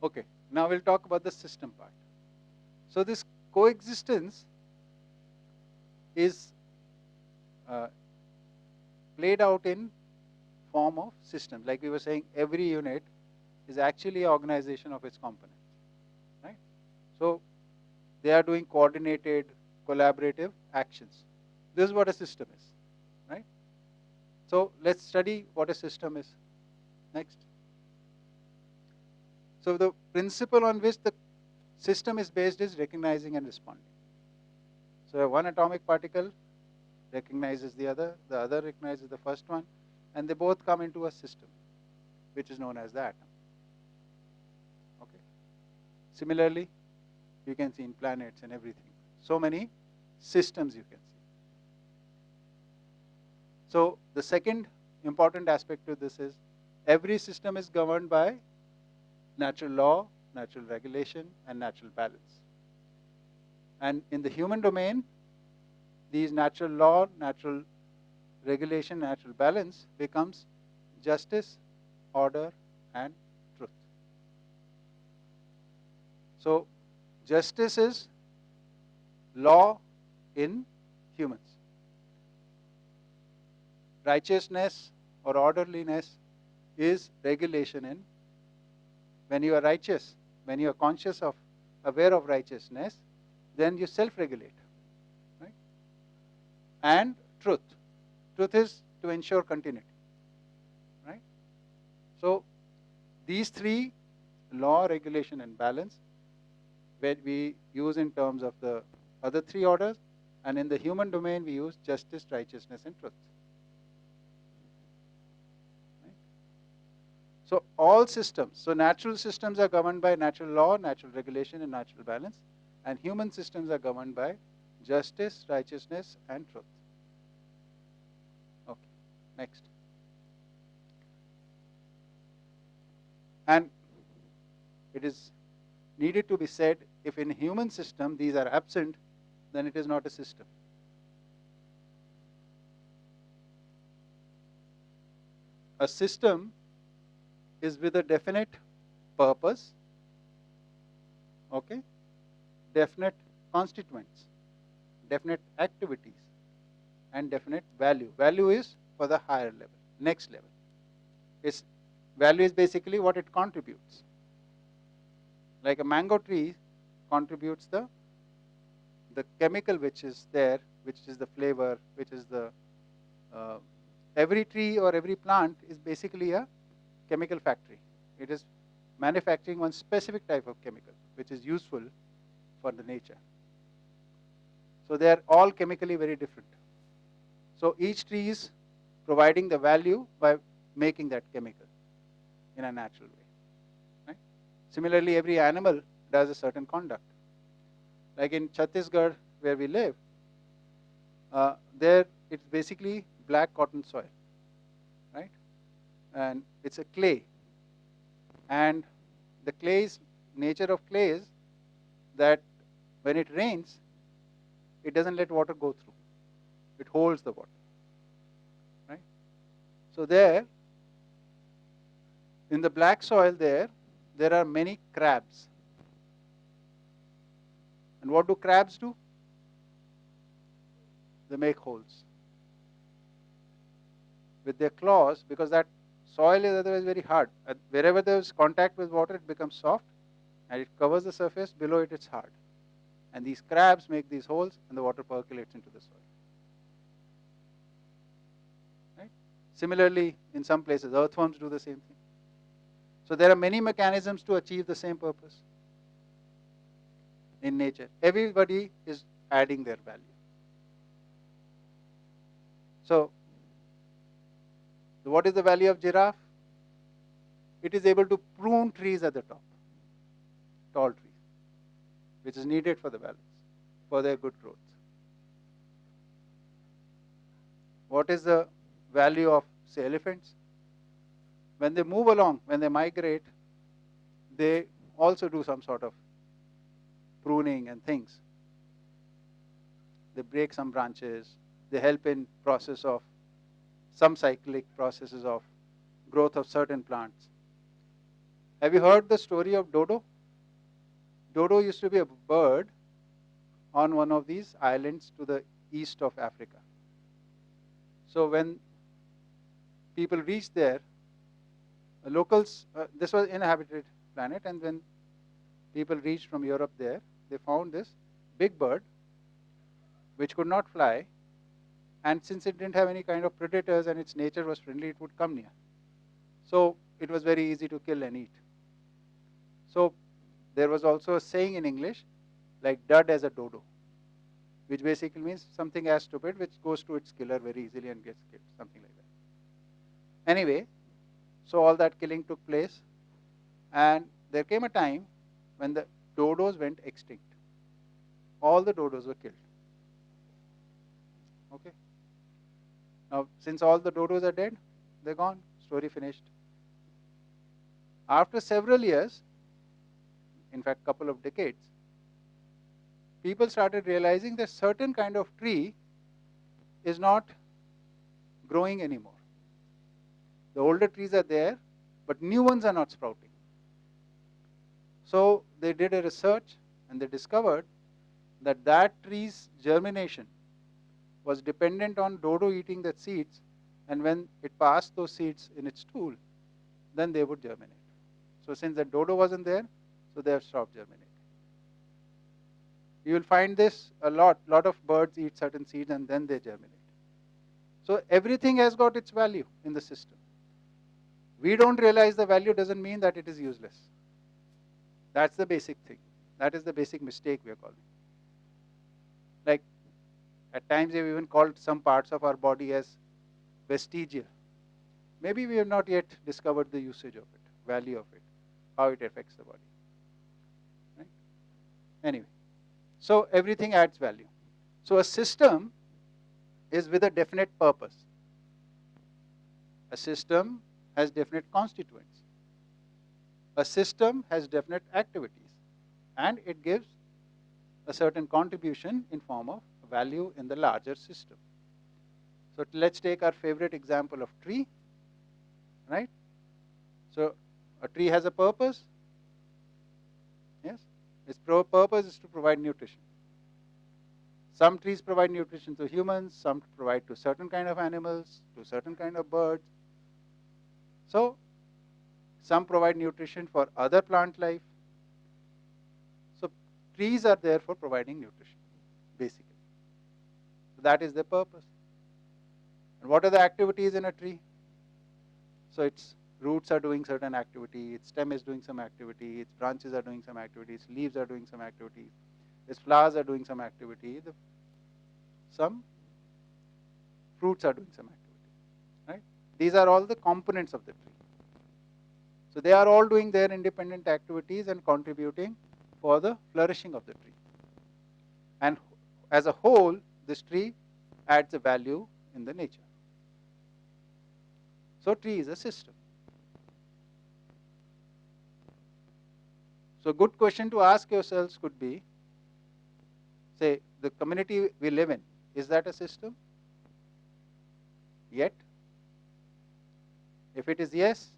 Okay, now we'll talk about the system part. So this coexistence is uh, played out in form of systems. Like we were saying, every unit is actually an organization of its components, right? So they are doing coordinated, collaborative actions. This is what a system is, right? So let's study what a system is next. So the principle on which the system is based is recognizing and responding. So one atomic particle recognizes the other recognizes the first one, and they both come into a system, which is known as the atom. Okay. Similarly, you can see in planets and everything. So many systems you can see. So the second important aspect to this is every system is governed by natural law, natural regulation, and natural balance. And in the human domain, these natural law, natural regulation, natural balance becomes justice, order, and truth. So justice is law in humans. Righteousness or orderliness is regulation in. When you are righteous, when you are conscious of, aware of righteousness, then you self-regulate, right? And truth. Truth is to ensure continuity, right? So these three, law, regulation, and balance, where we use in terms of the other three orders, and in the human domain we use justice, righteousness, and truth. Right? So all systems, so natural systems are governed by natural law, natural regulation, and natural balance, and human systems are governed by justice, righteousness, and truth. Okay, next. And it is needed to be said, if in human system these are absent, then it is not a system. A system is with a definite purpose, okay, definite constituents, definite activities, and definite value. Value is for the higher level, next level. Its value is basically what it contributes. Like a mango tree contributes the chemical which is there, which is the flavor, which is the every tree or every plant is basically a chemical factory. It is manufacturing one specific type of chemical which is useful for the nature. So they are all chemically very different. So each tree is providing the value by making that chemical in a natural way. Right? Similarly, every animal does a certain conduct. Like in Chhattisgarh, where we live, there it's basically black cotton soil, right? And it's a clay. And the clay's nature of clay is that when it rains, it doesn't let water go through. It holds the water, right? So there, in the black soil there are many crabs. And what do crabs do? They make holes with their claws, because that soil is otherwise very hard. Wherever there is contact with water, it becomes soft, and it covers the surface. Below it, it's hard. And these crabs make these holes, and the water percolates into the soil. Right? Similarly, in some places, earthworms do the same thing. So there are many mechanisms to achieve the same purpose in nature. Everybody is adding their value. So what is the value of giraffe? It is able to prune trees at the top, tall trees, which is needed for the balance, for their good growth. What is the value of, say, elephants? When they move along, when they migrate, they also do some sort of pruning and things. They break some branches. They help in process of some cyclic processes of growth of certain plants. Have you heard the story of Dodo? Dodo used to be a bird on one of these islands to the east of Africa. So when people reached there, locals, this was inhabited planet, and when people reached from Europe there, they found this big bird which could not fly, and since it didn't have any kind of predators and its nature was friendly, it would come near. So it was very easy to kill and eat. So there was also a saying in English, like dud as a dodo, which basically means something as stupid which goes to its killer very easily and gets killed, something like that. Anyway, so all that killing took place, and there came a time when the dodos went extinct. All the dodos were killed. Okay. Now, since all the dodos are dead, they're gone. Story finished. After several years, in fact, couple of decades, people started realizing that certain kind of tree is not growing anymore. The older trees are there, but new ones are not sprouting. So they did a research and they discovered that that tree's germination was dependent on dodo eating the seeds, and when it passed those seeds in its stool, then they would germinate. So since the dodo wasn't there, so they have stopped germinating. You will find this a lot of birds eat certain seeds and then they germinate. So everything has got its value in the system. We don't realize the value doesn't mean that it is useless. That's the basic thing. That is the basic mistake we are calling. Like, at times we have even called some parts of our body as vestigial. Maybe we have not yet discovered the usage of it, value of it, how it affects the body. Right? Anyway, so everything adds value. So a system is with a definite purpose. A system has definite constituents. A system has definite activities, and it gives a certain contribution in form of value in the larger system. So let's take our favorite example of tree, right? So a tree has a purpose. Yes, its purpose is to provide nutrition. Some trees provide nutrition to humans, some provide to certain kind of animals, to certain kind of birds. So some provide nutrition for other plant life. So trees are there for providing nutrition, basically. So that is their purpose. And what are the activities in a tree? So its roots are doing certain activity, its stem is doing some activity, its branches are doing some activity, its leaves are doing some activity, its flowers are doing some activity, some fruits are doing some activity. Right? These are all the components of the tree. So they are all doing their independent activities and contributing for the flourishing of the tree. And as a whole, this tree adds a value in the nature. So tree is a system. So a good question to ask yourselves could be, say, the community we live in, is that a system? Yet? If it is yes,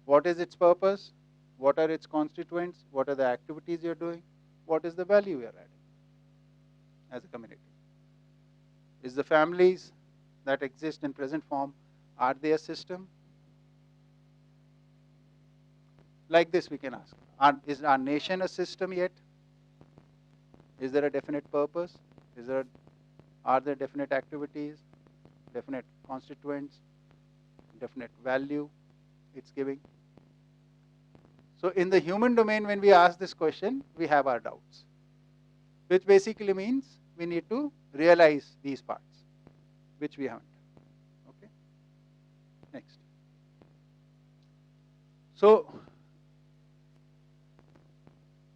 what is its purpose? What are its constituents? What are the activities you are doing? What is the value you are adding as a community? Is the families that exist in present form, are they a system? Like this we can ask. Is our nation a system yet? Is there a definite purpose? Are there definite activities, definite constituents, definite value it's giving? So in the human domain, when we ask this question, we have our doubts, which basically means we need to realize these parts, which we haven't. Okay. Next. So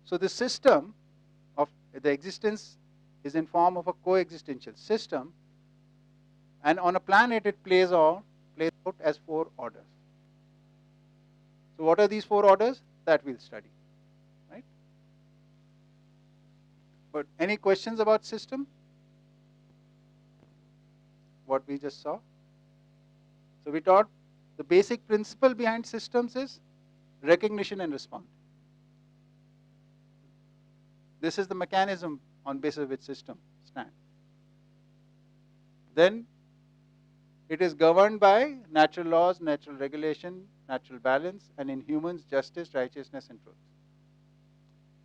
the system of the existence is in form of a coexistential system, and on a planet it plays out as 4 orders. So what are these 4 orders? That we'll study, right? But any questions about system? What we just saw? So we taught the basic principle behind systems is recognition and respond. This is the mechanism on basis of which system stands. Then it is governed by natural laws, natural regulation, natural balance, and in humans, justice, righteousness, and truth.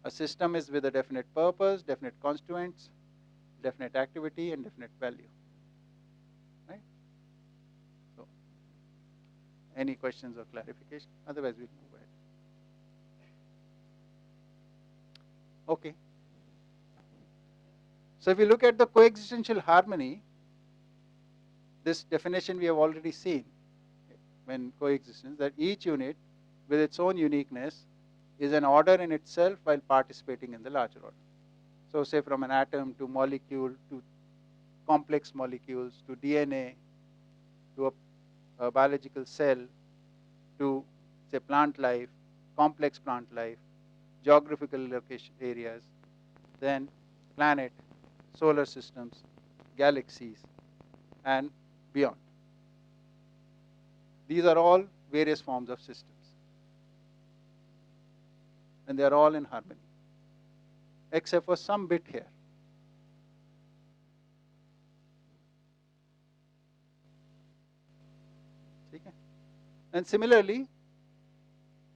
A system is with a definite purpose, definite constituents, definite activity, and definite value. Right? So, any questions or clarification? Otherwise, we'll move ahead. Okay. So, if you look at the coexistential harmony, this definition we have already seen when coexistence, that each unit with its own uniqueness is an order in itself while participating in the larger order. So say from an atom to molecule to complex molecules to DNA to a biological cell to say plant life, complex plant life, geographical location areas, then planet, solar systems, galaxies, and beyond. These are all various forms of systems. And they are all in harmony, except for some bit here. Okay? And similarly,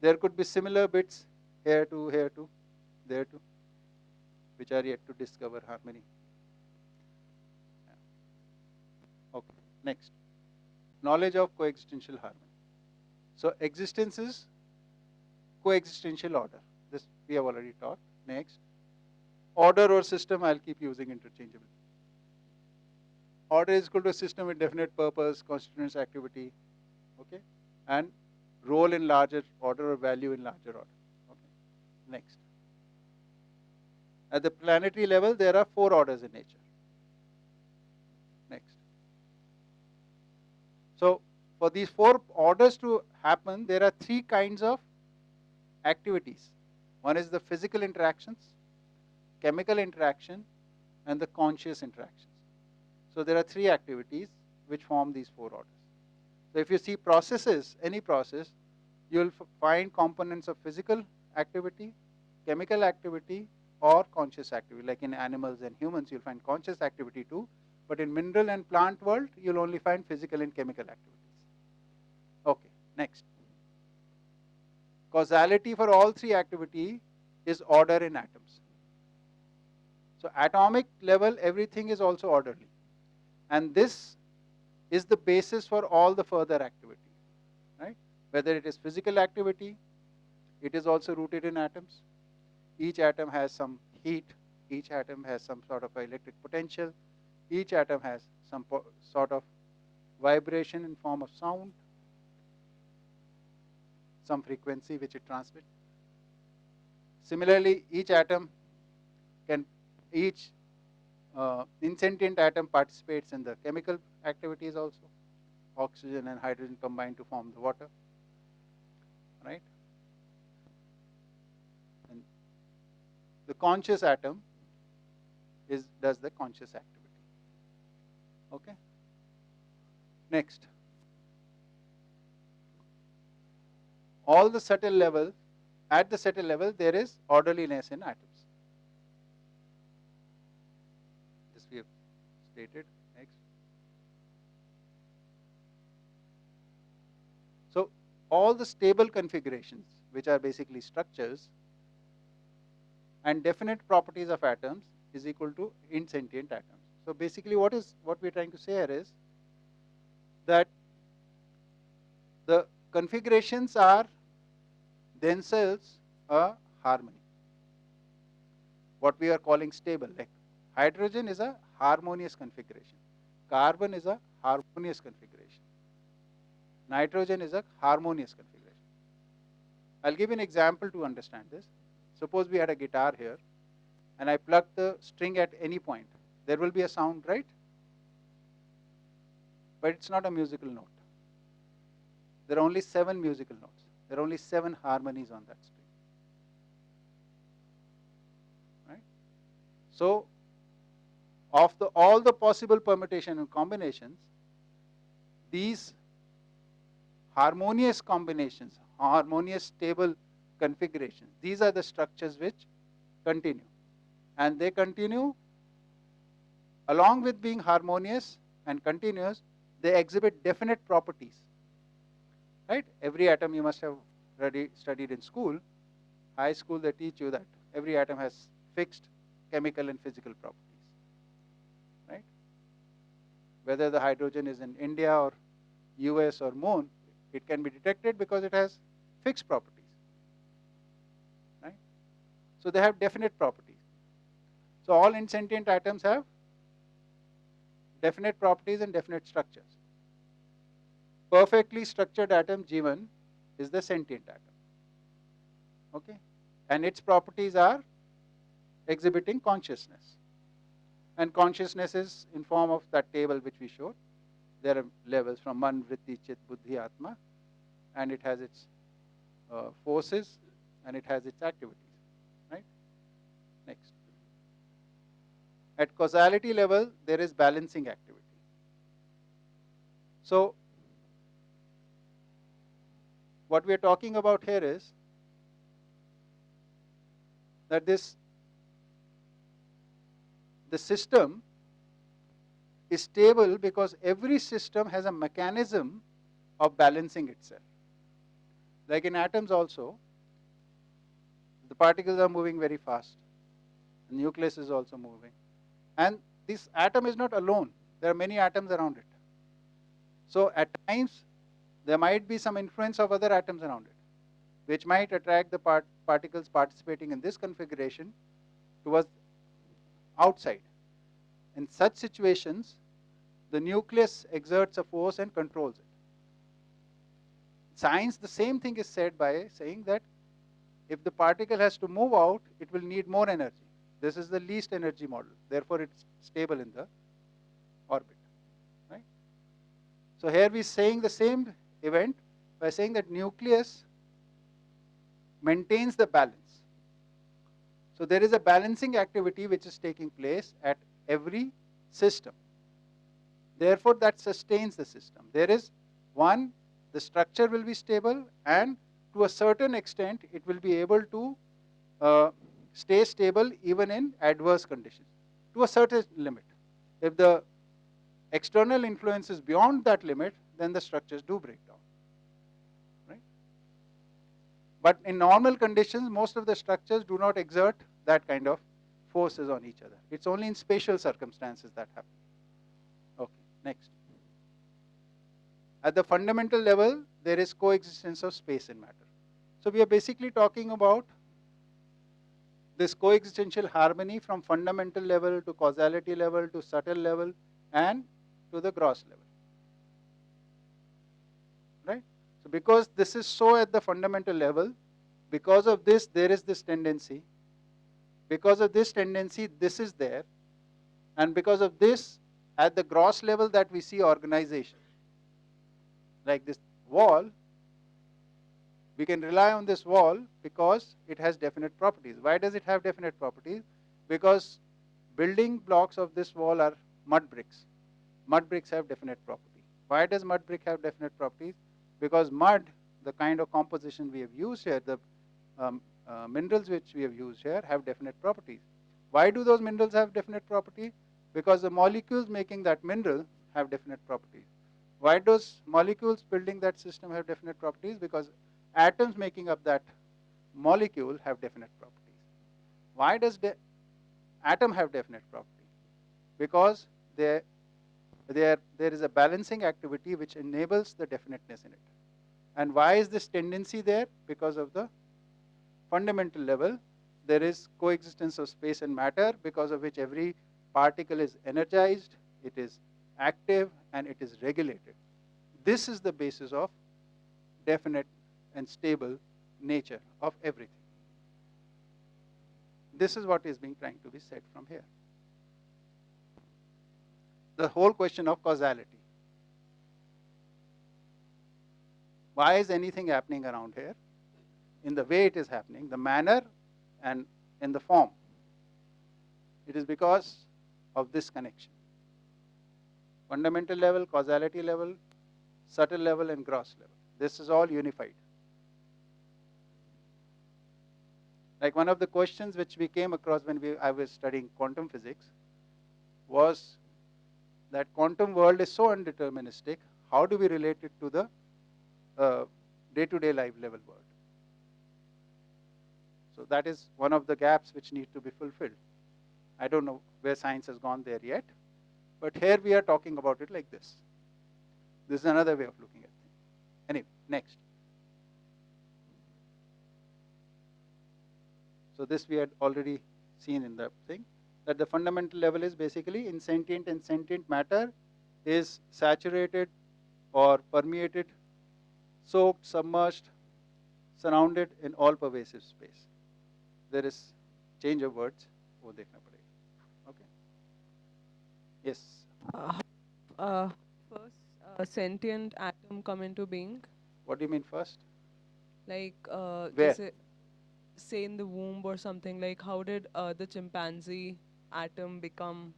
there could be similar bits here to, there to, which are yet to discover harmony. Okay, next. Knowledge of coexistential harmony. So existence is coexistential order. This we have already taught. Next. Order or system, I'll keep using interchangeably. Order is equal to a system with definite purpose, constituents, activity, okay, and role in larger order or value in larger order. Okay. Next. At the planetary level, there are 4 orders in nature. Next. So, for these 4 orders to happen, there are 3 kinds of activities. One is the physical interactions, chemical interaction, and the conscious interactions. So there are 3 activities which form these 4 orders. So if you see processes, any process, you will find components of physical activity, chemical activity, or conscious activity. Like in animals and humans, you'll find conscious activity too. But in mineral and plant world, you'll only find physical and chemical activities. Okay, next. Causality for all 3 activity is order in atoms. So atomic level, everything is also orderly. And this is the basis for all the further activity, right? Whether it is physical activity, it is also rooted in atoms. Each atom has some heat, each atom has some sort of electric potential, each atom has some sort of vibration in form of sound, some frequency which it transmits. Similarly, each atom each insentient atom participates in the chemical activities also. Oxygen and hydrogen combine to form the water, right? And the conscious atom does the conscious activity. Okay. Next. All the subtle level, at the subtle level, there is orderliness in atoms. This we have stated. Next. So all the stable configurations, which are basically structures, and definite properties of atoms is equal to insentient atoms. So basically what we're trying to say here is that the configurations are themselves a harmony. What we are calling stable, like hydrogen is a harmonious configuration. Carbon is a harmonious configuration. Nitrogen is a harmonious configuration. I'll give you an example to understand this. Suppose we had a guitar here and I pluck the string at any point. There will be a sound, right? But it's not a musical note. There are only 7 musical notes. There are only 7 harmonies on that string. Right? So, of all the possible permutation and combinations, these harmonious combinations, harmonious, stable configurations. These are the structures which continue. And they continue along with being harmonious and continuous, they exhibit definite properties. Right? Every atom you must have studied in school. High school, they teach you that every atom has fixed chemical and physical properties. Right? Whether the hydrogen is in India or US or moon, it can be detected because it has fixed properties. Right? So they have definite properties. So all insentient atoms have definite properties and definite structures. Perfectly structured atom, Jeevan, is the sentient atom. Okay? And its properties are exhibiting consciousness. And consciousness is in form of that table which we showed. There are levels from Man, Vritti, Chit, Buddhi, Atma, and it has its forces and it has its activities. Right? Next. At causality level, there is balancing activity. So, what we are talking about here is that the system is stable because every system has a mechanism of balancing itself. Like in atoms also, the particles are moving very fast. The nucleus is also moving. And this atom is not alone. There are many atoms around it. So at times, there might be some influence of other atoms around it, which might attract the particles participating in this configuration towards outside. In such situations, the nucleus exerts a force and controls it. Science, the same thing is said by saying that if the particle has to move out, it will need more energy. This is the least energy model. Therefore, it's stable in the orbit. Right? So here we're saying the same event by saying that nucleus maintains the balance. So there is a balancing activity which is taking place at every system. Therefore, that sustains the system. There is one, the structure will be stable, and to a certain extent, it will be able to stay stable even in adverse conditions, to a certain limit. If the external influence is beyond that limit, then the structures do break down. Right? But in normal conditions, most of the structures do not exert that kind of forces on each other. It's only in spatial circumstances that happen. Okay, next. At the fundamental level, there is coexistence of space and matter. So we are basically talking about this coexistential harmony from fundamental level to causality level to subtle level and to the gross level. Right? So because this is so at the fundamental level, because of this, there is this tendency. Because of this tendency, this is there. And because of this, at the gross level that we see organization. Like this wall, we can rely on this wall because it has definite properties. Why does it have definite properties? Because building blocks of this wall are mud bricks. Mud bricks have definite property. Why does mud brick have definite properties? Because mud, the kind of composition we have used here, the minerals which we have used here have definite properties. Why do those minerals have definite properties? Because the molecules making that mineral have definite properties. Why does molecules building that system have definite properties? Because atoms making up that molecule have definite properties. Why does the atom have definite property? Because there is a balancing activity which enables the definiteness in it. And why is this tendency there? Because of the fundamental level, there is coexistence of space and matter, because of which every particle is energized, it is active, and it is regulated. This is the basis of definite and stable nature of everything. This is what is being trying to be said from here. The whole question of causality. Why is anything happening around here? In the way it is happening, the manner and in the form. It is because of this connection. Fundamental level, causality level, subtle level, and gross level. This is all unified. Like one of the questions which we came across when I was studying quantum physics was that quantum world is so undeterministic, how do we relate it to the day-to-day life level world? So that is one of the gaps which need to be fulfilled. I don't know where science has gone there yet, but here we are talking about it like this. This is another way of looking at things. Anyway, next. So this we had already seen in the thing, that the fundamental level is basically insentient and sentient matter is saturated or permeated, soaked, submerged, surrounded in all pervasive space. There is change of words. वो देखना पड़ेगा. Okay. Yes. First, sentient atom come into being. What do you mean first? Like, Where? say in the womb or something. Like, how did the chimpanzee atom become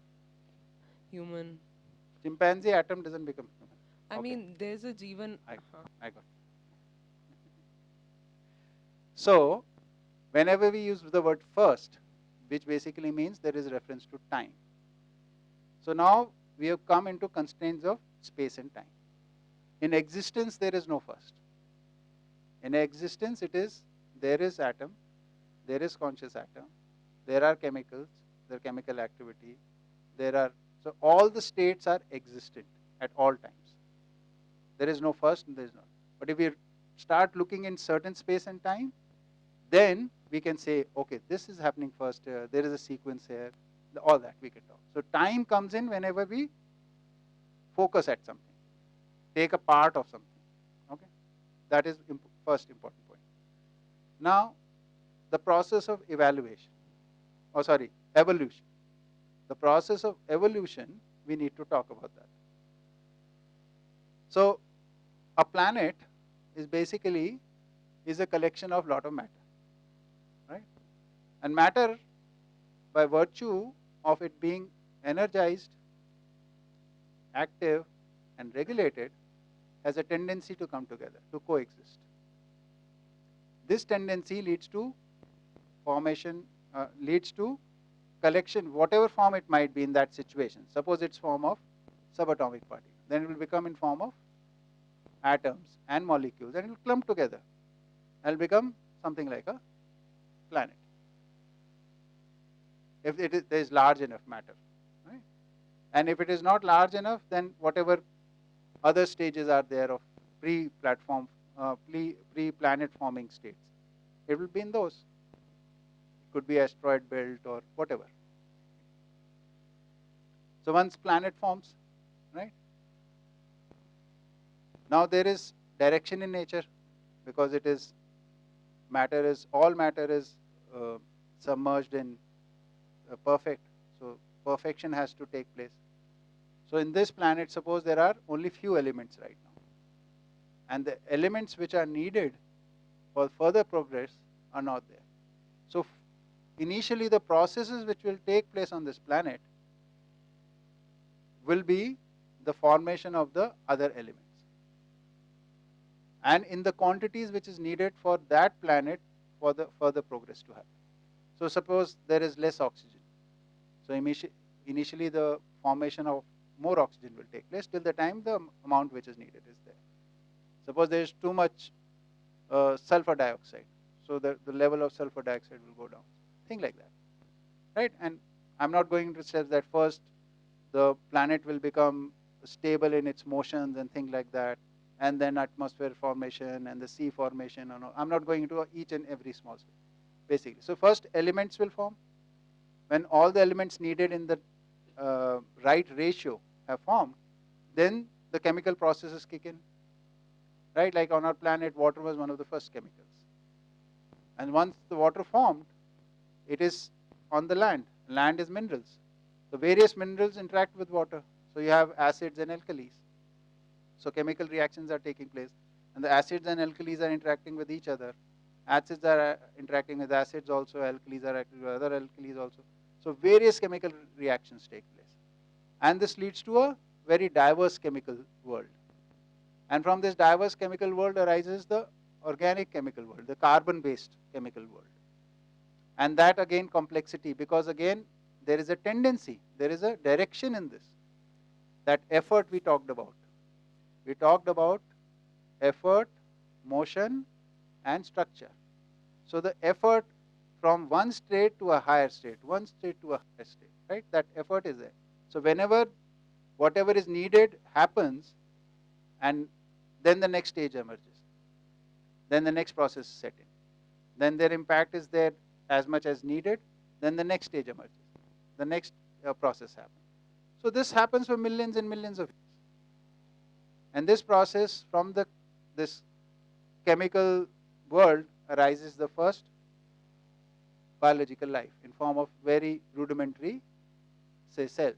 human? Chimpanzee atom doesn't become human. I Okay. mean, there's a Jeevan. I got. So, whenever we use the word first, which basically means there is reference to time. So now we have come into constraints of space and time. In existence, there is no first. In existence, there is atom, there is conscious atom, there are chemicals, there are chemical activity, so all the states are existent at all times. There is no first and there is no. But if we start looking in certain space and time, then we can say, okay, this is happening first here, there is a sequence here, all that we can talk. So time comes in whenever we focus at something, take a part of something. Okay, that is first important point. Now, the process of evaluation, evolution. The process of evolution, we need to talk about that. So, a planet is basically a collection of lot of matter, right? And matter, by virtue of it being energized, active, and regulated, has a tendency to come together, to coexist. This tendency leads to formation, leads to collection, whatever form it might be in that situation. Suppose it's form of subatomic particle, then it will become in form of atoms and molecules, and it will clump together and become something like a planet. If there is large enough matter, right? And if it is not large enough, then whatever other stages are there of pre-platform, pre-planet forming states, it will be in those. It could be asteroid belt or whatever. So once planet forms, right? Now there is direction in nature, because it is all matter is submerged in perfect. So perfection has to take place. So in this planet, suppose there are only few elements right now, and the elements which are needed for further progress are not there. So initially the processes which will take place on this planet will be the formation of the other elements, and in the quantities which is needed for that planet for the further progress to happen. So suppose there is less oxygen. So initially the formation of more oxygen will take place till the time the amount which is needed is there. Suppose there is too much sulfur dioxide, so the level of sulfur dioxide will go down. Thing like that, right? And I'm not going to say that first the planet will become stable in its motions and things like that, and then atmosphere formation and the sea formation. I'm not going into each and every small step, basically. So first elements will form. When all the elements needed in the right ratio have formed, then the chemical processes kick in, right? Like on our planet, water was one of the first chemicals. And once the water formed, it is on the land. Land is minerals. The various minerals interact with water. So you have acids and alkalis. So chemical reactions are taking place, and the acids and alkalis are interacting with each other. Acids are interacting with acids also, alkalis are acting with other alkalis also. So various chemical reactions take place. And this leads to a very diverse chemical world. And from this diverse chemical world arises the organic chemical world, the carbon-based chemical world. And that again complexity, because again there is a tendency, there is a direction in this. That effort we talked about. We talked about effort, motion, and structure. So the effort from one state to a higher state, one state to a higher state, right? That effort is there. So whenever whatever is needed happens, and then the next stage emerges, then the next process is set in, then their impact is there as much as needed, then the next stage emerges, the next process happens. So this happens for millions and millions of years. And this process from this chemical world arises the first biological life in form of very rudimentary, say, cell.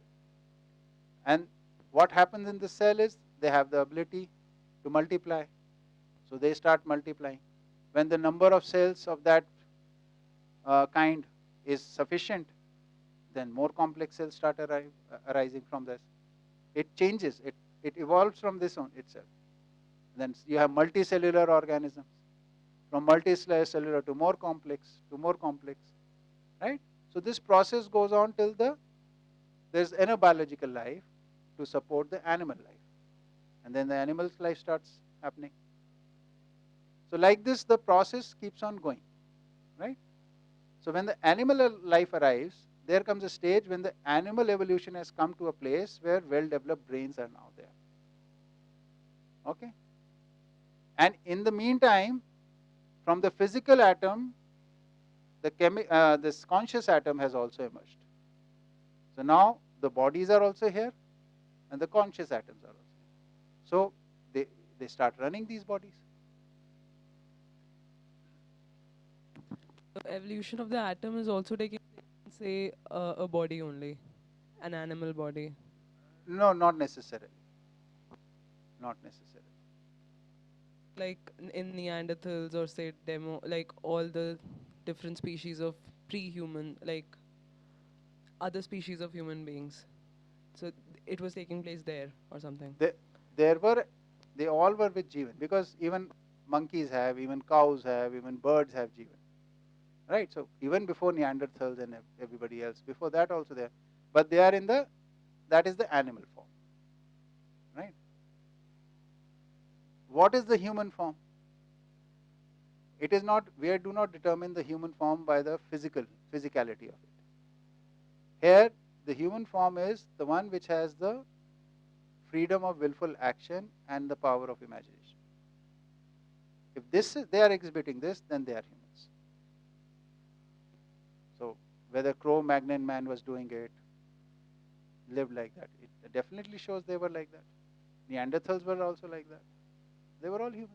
And what happens in the cell is they have the ability to multiply. So they start multiplying. When the number of cells of that kind is sufficient, then more complex cells start arising from this. It changes, it evolves from this on itself. Then you have multicellular organisms, from multicellular to more complex, right? So this process goes on till there's enough biological life to support the animal life. And then the animal's life starts happening. So like this, the process keeps on going, right? So when the animal life arrives, there comes a stage when the animal evolution has come to a place where well-developed brains are now there. Okay? And in the meantime, from the physical atom, this conscious atom has also emerged. So now the bodies are also here, and the conscious atoms are also here. So they start running these bodies. The evolution of the atom is also taking, say, a body only, an animal body. No, not necessarily. Not necessarily. Like in Neanderthals or say demo, like all the different species of pre-human, like other species of human beings. So it was taking place there or something. They, there were, they all were with Jeevan, because even monkeys have, even cows have, even birds have Jeevan. Right? So even before Neanderthals and everybody else, before that also there. But they are in that is the animal form. Right? What is the human form? It is not, we do not determine the human form by the physicality of it. Here, the human form is the one which has the freedom of willful action and the power of imagination. If they are exhibiting this, then they are humans. So whether Cro-Magnon man was doing it, lived like that, it definitely shows they were like that. Neanderthals were also like that. They were all humans.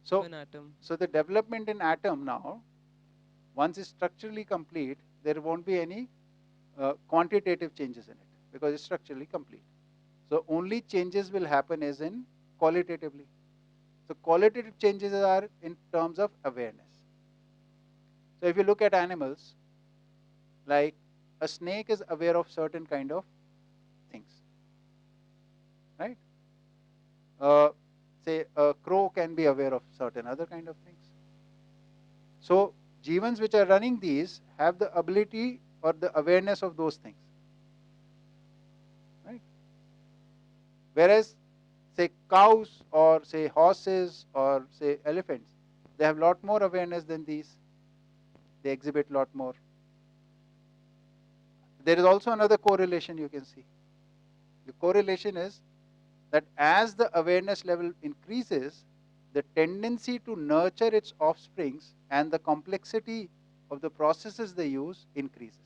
So, An atom. so the development in atom now, once it's structurally complete, there won't be any quantitative changes in it, because it's structurally complete. So only changes will happen as in qualitatively. So qualitative changes are in terms of awareness. So if you look at animals, like a snake is aware of certain kind of things, right? Say a crow can be aware of certain other kind of things. So Jeevans which are running these have the ability or the awareness of those things, right? Whereas say cows or say horses or say elephants, they have lot more awareness than these. They exhibit lot more. There is also another correlation you can see. The correlation is that as the awareness level increases, the tendency to nurture its offsprings and the complexity of the processes they use increases.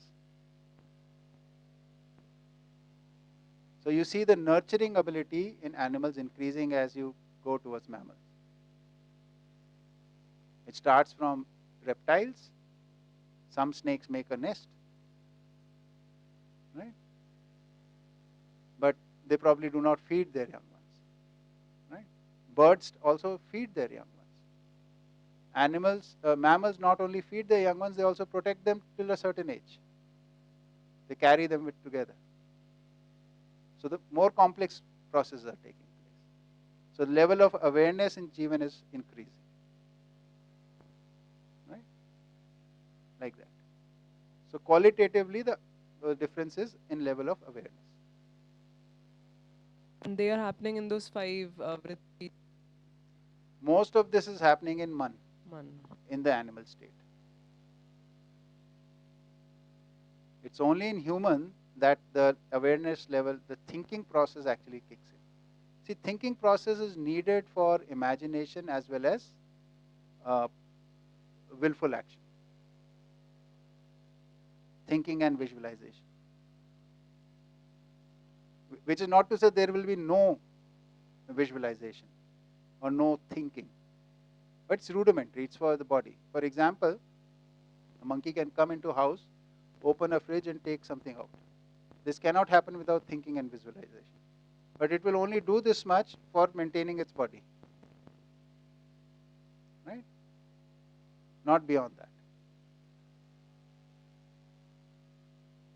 So you see the nurturing ability in animals increasing as you go towards mammals. It starts from reptiles. Some snakes make a nest, right? But they probably do not feed their young ones, right? Birds also feed their young ones. Mammals not only feed their young ones, they also protect them till a certain age. They carry them together. So the more complex processes are taking place. So the level of awareness in Jeevan is increasing. Right? Like that. So qualitatively, the difference is in level of awareness. And they are happening in those five vritti. Most of this is happening in man, Man. in the animal state. It's only in human that the awareness level, the thinking process actually kicks in. See, thinking process is needed for imagination as well as uh, willful action. Thinking and visualization. Which is not to say there will be no visualization or no thinking. But it's rudimentary, it's for the body. For example, a monkey can come into a house, open a fridge and take something out. This cannot happen without thinking and visualization. But it will only do this much for maintaining its body. Right? Not beyond that.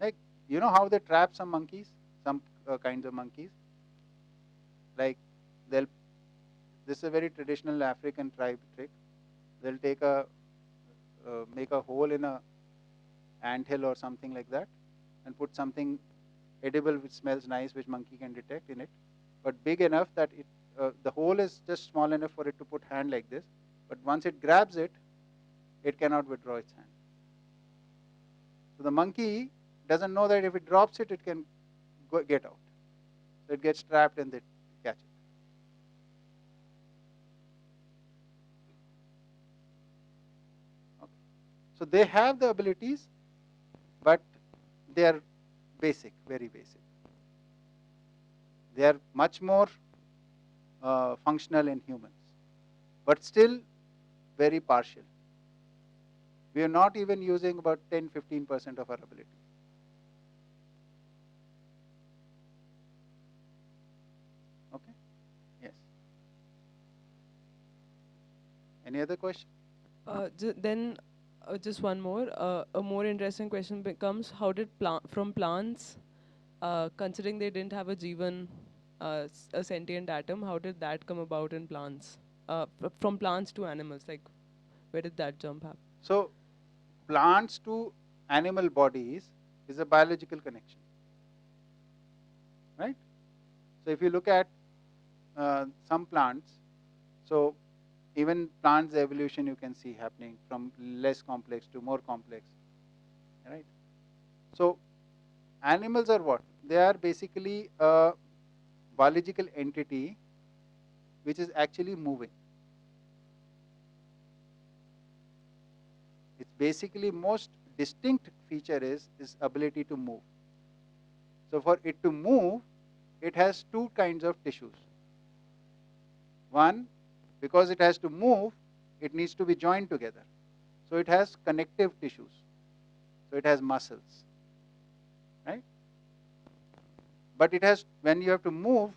Like, you know how they trap some monkeys? Some kinds of monkeys? Like, this is a very traditional African tribe trick. They'll make a hole in a anthill or something like that and put something edible which smells nice, which monkey can detect in it, but big enough that the hole is just small enough for it to put hand like this, but once it grabs it, it cannot withdraw its hand. So the monkey doesn't know that if it drops it, it can get out. So it gets trapped and they catch it. Okay. So they have the abilities, but they are basic, very basic. They are much more functional in humans, but still very partial. We are not even using about 10-15% of our ability. Okay? Yes. Any other question? Then just one more. A more interesting question becomes: how did from plants, considering they didn't have a Jeevan, a sentient atom, how did that come about in plants? From plants to animals, like where did that jump happen? So, plants to animal bodies is a biological connection, right? So, if you look at some plants, so even plants evolution you can see happening from less complex to more complex, right? So, animals are what? They are basically a biological entity which is actually moving. Its basically most distinct feature is ability to move. So for it to move, it has two kinds of tissues. One, because it has to move, it needs to be joined together. So it has connective tissues. So it has muscles, right? But it has, when you have to move,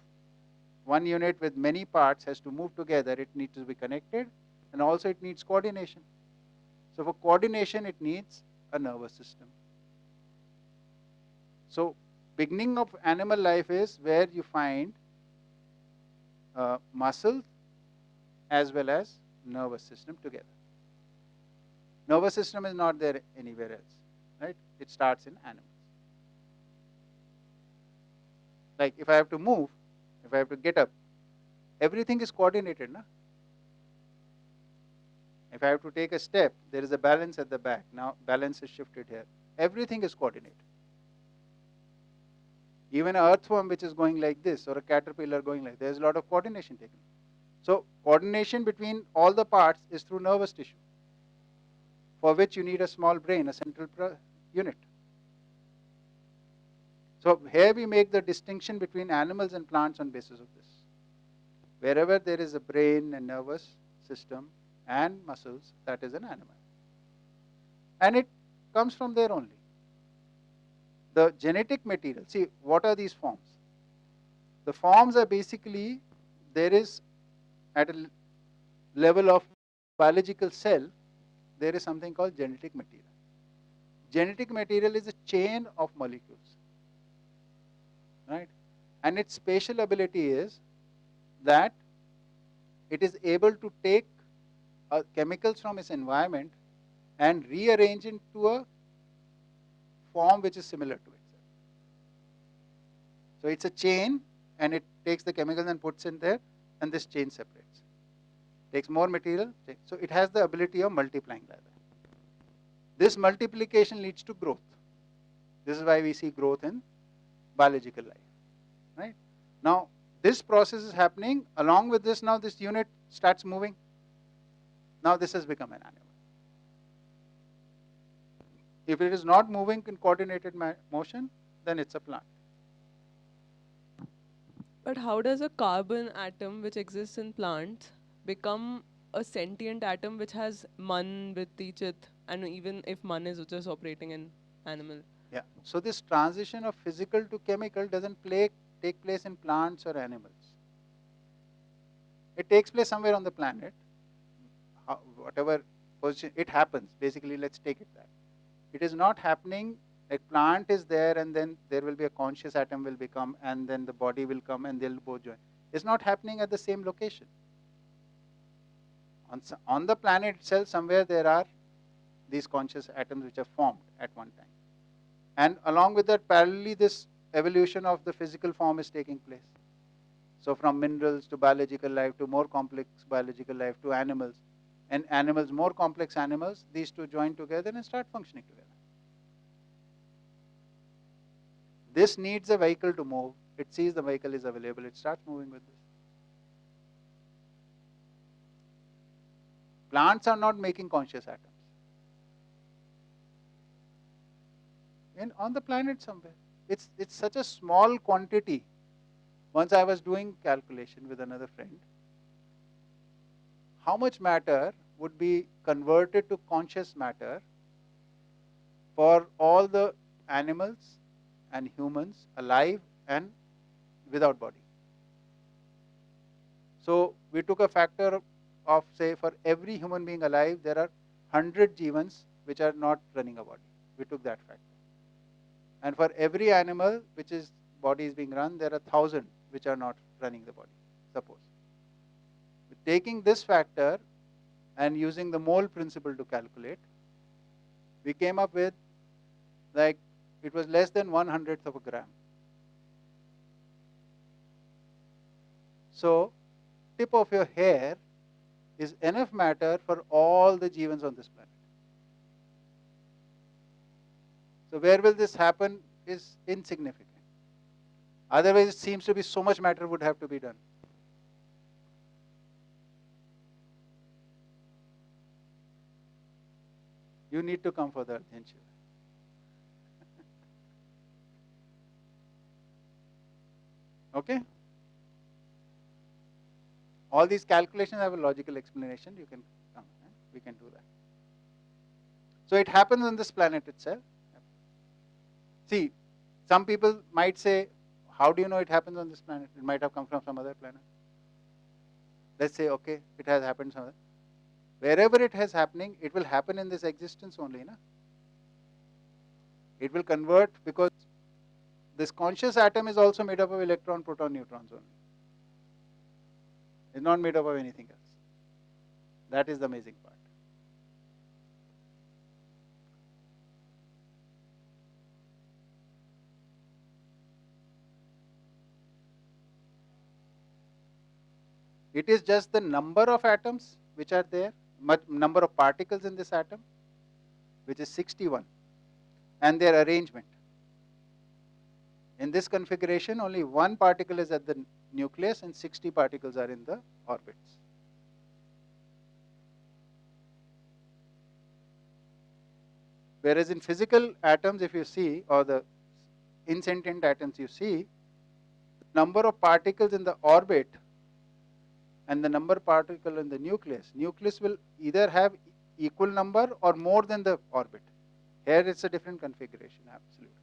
one unit with many parts has to move together, it needs to be connected, and also it needs coordination. So for coordination, it needs a nervous system. So beginning of animal life is where you find muscles as well as nervous system together. Nervous system is not there anywhere else, right? It starts in animals. Like if I have to move, if I have to get up, everything is coordinated, na? If I have to take a step, there is a balance at the back. Now balance is shifted here. Everything is coordinated. Even an earthworm which is going like this or a caterpillar going like this, there is a lot of coordination taken. So coordination between all the parts is through nervous tissue, for which you need a small brain, a central unit. So here we make the distinction between animals and plants on basis of this. Wherever there is a brain and nervous system and muscles, that is an animal. And it comes from there only. The genetic material, see, what are these forms? The forms are basically, there is at a level of biological cell, there is something called genetic material. Genetic material is a chain of molecules, right? And its spatial ability is that it is able to take chemicals from its environment and rearrange into a form which is similar to itself. So it's a chain, and it takes the chemicals and puts in there, and this chain separates. Takes more material, so it has the ability of multiplying like that. This multiplication leads to growth. This is why we see growth in biological life, right? Now, this process is happening. Along with this, now this unit starts moving. Now this has become an animal. If it is not moving in coordinated motion, then it's a plant. But how does a carbon atom which exists in plants become a sentient atom which has man, vritti, chit, and even if man is just operating in animal? Yeah. So this transition of physical to chemical doesn't take place in plants or animals. It takes place somewhere on the planet. Whatever position it happens, basically, let's take it that. It is not happening like plant is there and then there will be a conscious atom will become and then the body will come and they'll both join. It's not happening at the same location. On the planet itself, somewhere there are these conscious atoms which are formed at one time. And along with that, parallelly, this evolution of the physical form is taking place. So from minerals to biological life to more complex biological life to animals, and animals, more complex animals, these two join together and start functioning together. This needs a vehicle to move. It sees the vehicle is available. It starts moving with this. Plants are not making conscious atoms. On the planet somewhere. It's such a small quantity. Once I was doing calculation with another friend, how much matter would be converted to conscious matter for all the animals and humans alive and without body. So we took a factor of, say, for every human being alive, there are 100 Jeevans which are not running a body. We took that factor. And for every animal which is body is being run, there are 1,000 which are not running the body, suppose. Taking this factor and using the mole principle to calculate, we came up with like it was less than 1/100th of a gram. So tip of your hair is enough matter for all the Jeevans on this planet. So where will this happen is insignificant. Otherwise, it seems to be so much matter would have to be done. You need to come for the Adhyantya. Okay? All these calculations have a logical explanation. You can come. We can do that. So it happens on this planet itself. See, some people might say, how do you know it happens on this planet? It might have come from some other planet. Let's say, okay, it has happened somewhere. Wherever it is happening, it will happen in this existence only. Na? It will convert because this conscious atom is also made up of electron, proton, neutrons only. It's not made up of anything else. That is the amazing part. It is just the number of atoms which are there, number of particles in this atom, which is 61, and their arrangement. In this configuration, only one particle is at the nucleus and 60 particles are in the orbits. Whereas in physical atoms, if you see, or the insentient atoms you see, the number of particles in the orbit and the number of particles in the nucleus will either have equal number or more than the orbit. Here it's a different configuration, absolutely.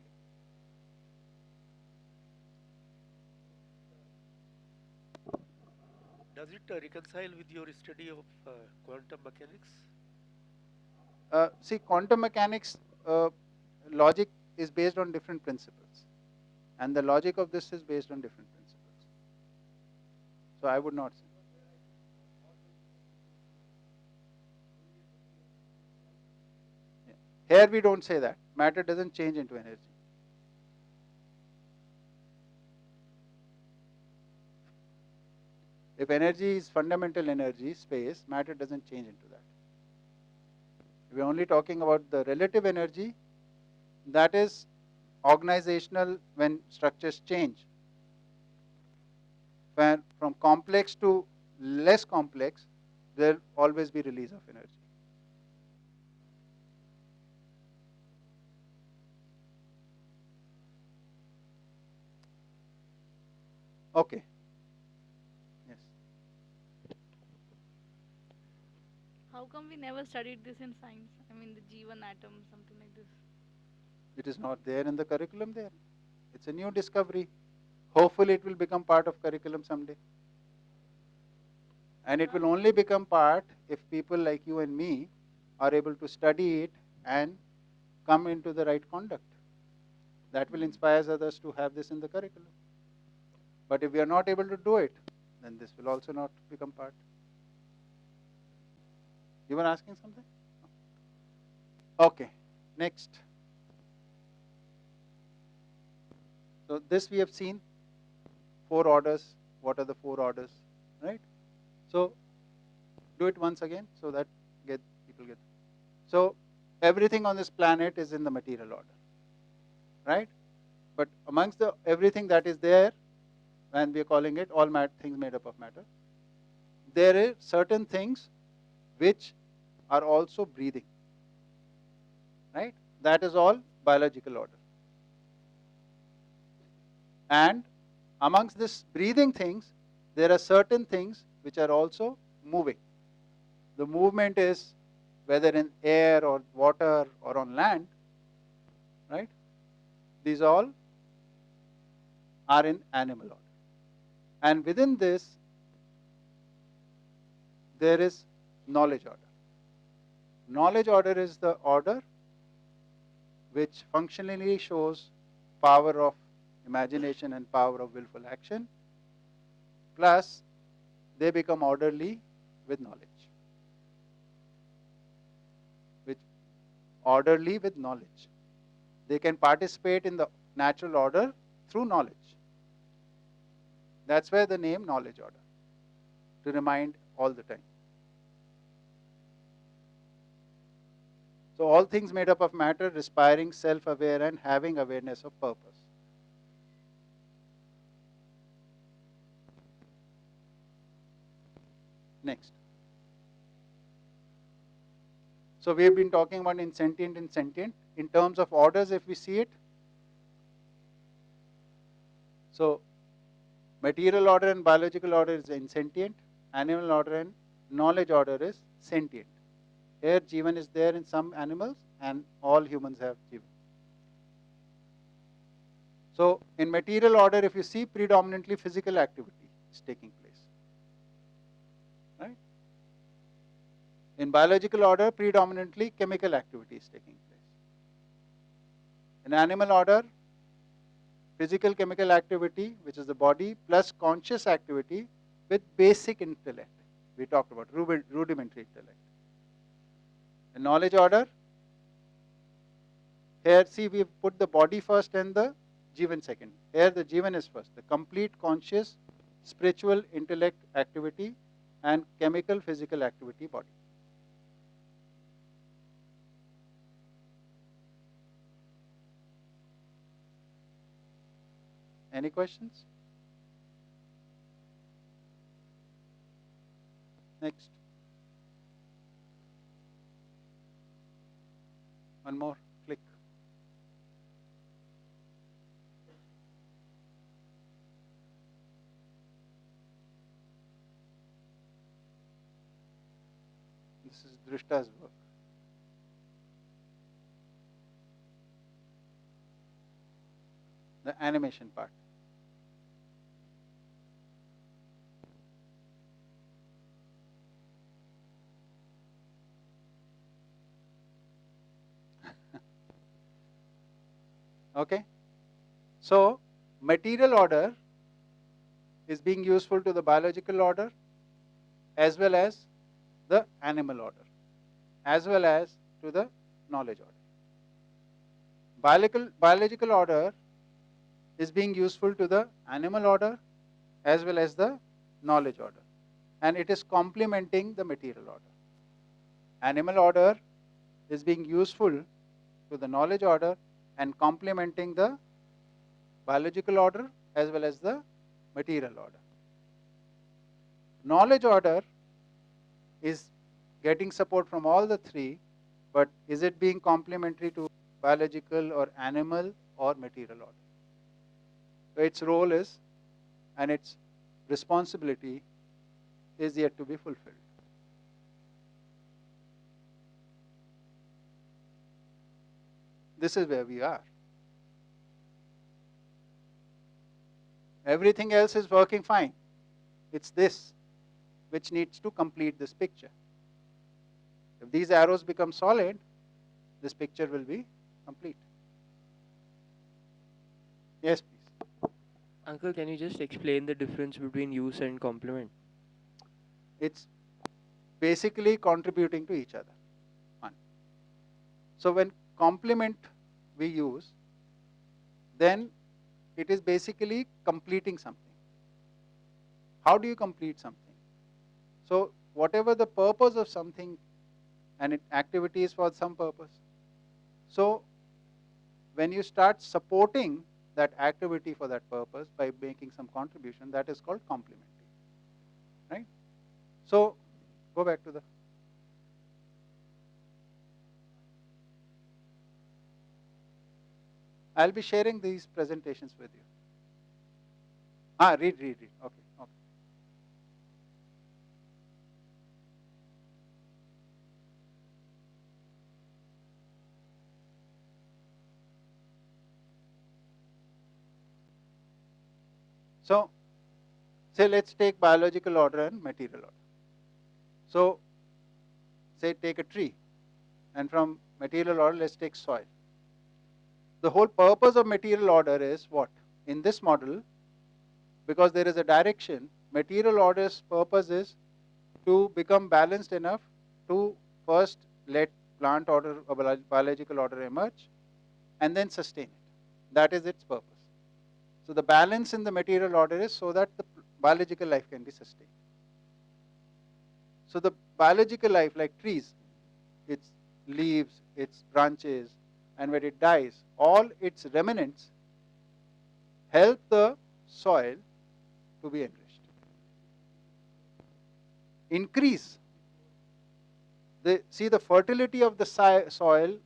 Does it reconcile with your study of quantum mechanics? See, quantum mechanics logic is based on different principles, and the logic of this is based on different principles. So I would not say. Yeah. Here we don't say that. Matter doesn't change into energy. If energy is fundamental energy, space, matter doesn't change into that. We're only talking about the relative energy, that is organizational when structures change. When from complex to less complex, there will always be release of energy. Okay. Yes. How come we never studied this in science? I mean, the Jeevan atom, something like this. It is not there in the curriculum there. It's a new discovery. Hopefully it will become part of curriculum someday. And it will only become part if people like you and me are able to study it and come into the right conduct. That will inspire others to have this in the curriculum. But if we are not able to do it, then this will also not become part. You were asking something? Okay, next. So this we have seen, 4 orders. What are the 4 orders, right? So do it once again so that people get. So everything on this planet is in the material order, right? But amongst the everything that is there, and we are calling it all things made up of matter, there are certain things which are also breathing, right? That is all biological order. And amongst this breathing things, there are certain things which are also moving. The movement is whether in air or water or on land, right? These all are in animal order. And within this, there is knowledge order. Knowledge order is the order which functionally shows power of imagination and power of willful action, plus they become orderly with knowledge. Which orderly with knowledge. They can participate in the natural order through knowledge. That's where the name knowledge order, to remind all the time. So all things made up of matter, respiring, self-aware, and having awareness of purpose. Next. So we have been talking about insentient and sentient. In terms of orders, if we see it, so material order and biological order is insentient, animal order and knowledge order is sentient. Here Jeevan is there in some animals and all humans have Jeevan. So in material order, if you see, predominantly physical activity is taking place. Right? In biological order, predominantly chemical activity is taking place. In animal order, physical chemical activity, which is the body, plus conscious activity with basic intellect. We talked about rudimentary intellect. In knowledge order, here see we put the body first and the Jeevan second. Here the Jeevan is first, the complete conscious spiritual intellect activity and chemical physical activity body. Any questions? Next. One more click. This is Drishta's work. The animation part. Okay? So, material order is being useful to the biological order as well as the animal order, as well as to the knowledge order. Biological order is being useful to the animal order as well as the knowledge order, and it is complementing the material order. Animal order is being useful to the knowledge order and complementing the biological order as well as the material order. Knowledge order is getting support from all the three, but is it being complementary to biological or animal or material order? So its role is, and its responsibility is yet to be fulfilled. This is where we are. Everything else is working fine. It's this which needs to complete this picture. If these arrows become solid, this picture will be complete. Yes, please. Uncle, can you just explain the difference between use and complement? It's basically contributing to each other. One. So when complement we use, then it is basically completing something. How do you complete something? So whatever the purpose of something, and activity is for some purpose. So when you start supporting that activity for that purpose by making some contribution, that is called complementing. Right? So go back to the. I'll be sharing these presentations with you. Read. Okay. So, say let's take biological order and material order. So, say take a tree, and from material order let's take soil. The whole purpose of material order is what? In this model, because there is a direction, material order's purpose is to become balanced enough to first let plant order or biological order emerge and then sustain it. That is its purpose. So the balance in the material order is so that the biological life can be sustained. So the biological life, like trees, its leaves, its branches, and when it dies, all its remnants help the soil to be enriched. Increase. See the fertility of the soil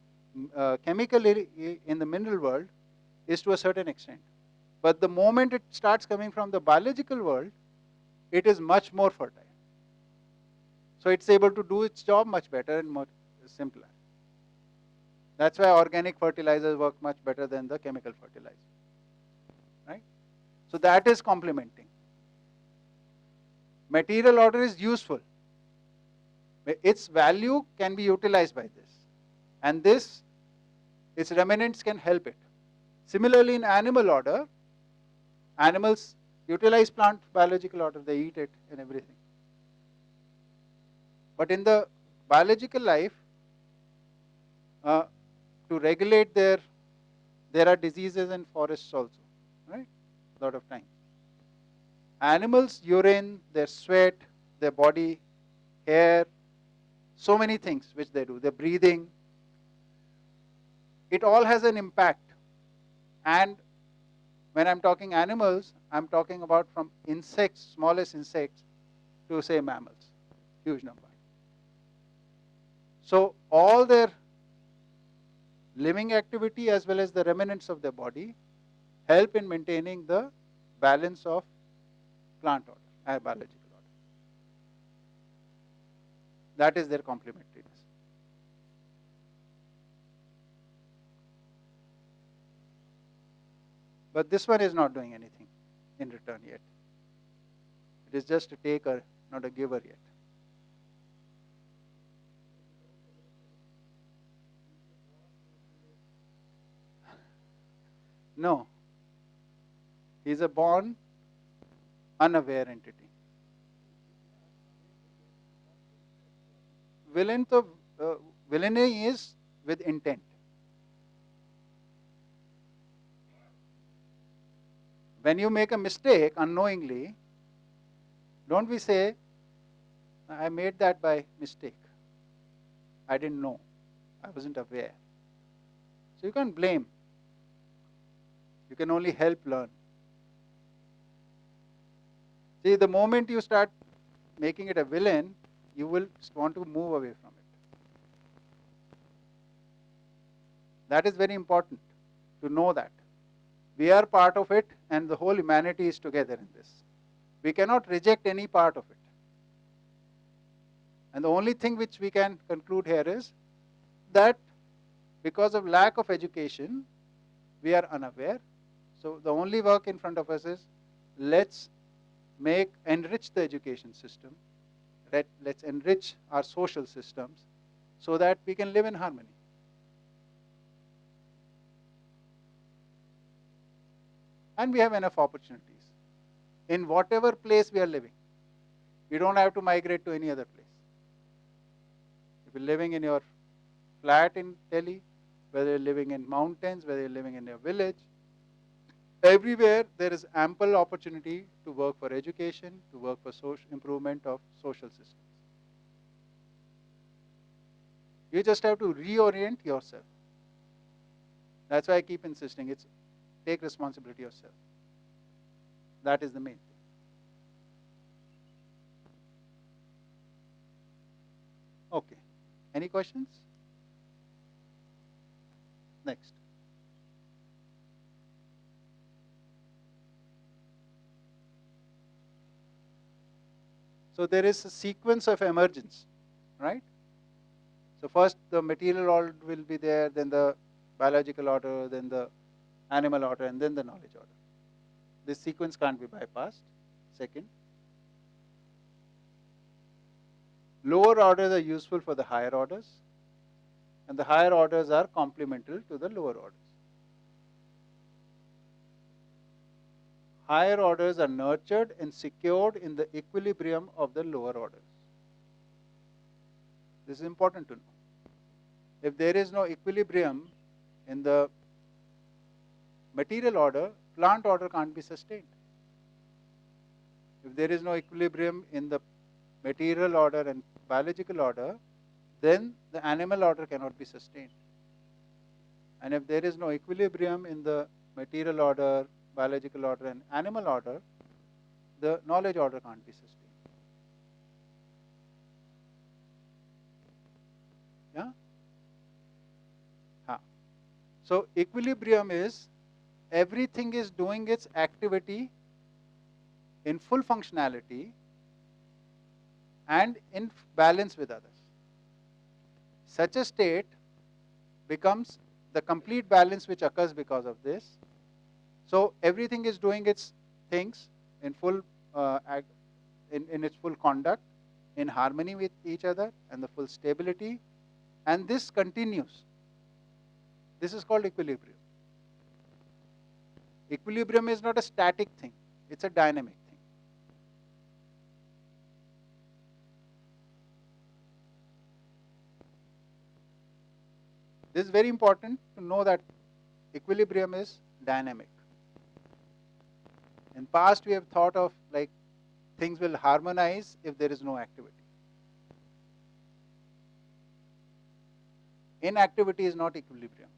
chemically in the mineral world is to a certain extent. But the moment it starts coming from the biological world, it is much more fertile. So it's able to do its job much better and much simpler. That's why organic fertilizers work much better than the chemical fertilizer. Right? So that is complementing. Material order is useful. Its value can be utilized by this. And this, its remnants can help it. Similarly, in animal order, animals utilize plant biological order, they eat it and everything. But in the biological life, to regulate there are diseases in forests also, right? A lot of times. Animals' urine, their sweat, their body, hair, so many things which they do, their breathing, it all has an impact. And when I'm talking animals, I'm talking about from insects, smallest insects, to say mammals, huge number. So all their living activity as well as the remnants of their body help in maintaining the balance of plant order, biological order. That is their complementariness. But this one is not doing anything in return yet. It is just a taker, not a giver yet. No. He is a born, unaware entity. Villain to, villainy is with intent. When you make a mistake unknowingly, don't we say, I made that by mistake. I didn't know. I wasn't aware. So you can't blame. You can only help learn. See, the moment you start making it a villain, you will want to move away from it. That is very important to know that. We are part of it and the whole humanity is together in this. We cannot reject any part of it. And the only thing which we can conclude here is that because of lack of education, we are unaware. So the only work in front of us is, let's enrich the education system, let's enrich our social systems so that we can live in harmony. And we have enough opportunities in whatever place we are living. You don't have to migrate to any other place. If you're living in your flat in Delhi, whether you're living in mountains, whether you're living in your village, everywhere there is ample opportunity to work for education, to work for improvement of social systems. You just have to reorient yourself. That's why I keep insisting, take responsibility yourself. That is the main thing. Okay. Any questions? Next. So there is a sequence of emergence, right? So first the material order will be there, then the biological order, then the animal order, and then the knowledge order. This sequence can't be bypassed. Second, lower orders are useful for the higher orders, and the higher orders are complementary to the lower orders. Higher orders are nurtured and secured in the equilibrium of the lower orders. This is important to know. If there is no equilibrium in the material order, plant order can't be sustained. If there is no equilibrium in the material order and biological order, then the animal order cannot be sustained. And if there is no equilibrium in the material order, biological order, and animal order, the knowledge order can't be sustained. Yeah? So equilibrium is everything is doing its activity in full functionality and in balance with others. Such a state becomes the complete balance which occurs because of this. So everything is doing its things in full in its full conduct, in harmony with each other and the full stability, and this continues. This is called equilibrium. Equilibrium is not a static thing, it's a dynamic thing. This is very important to know that equilibrium is dynamic. In past we have thought of like things will harmonize if there is no activity. Inactivity is not equilibrium.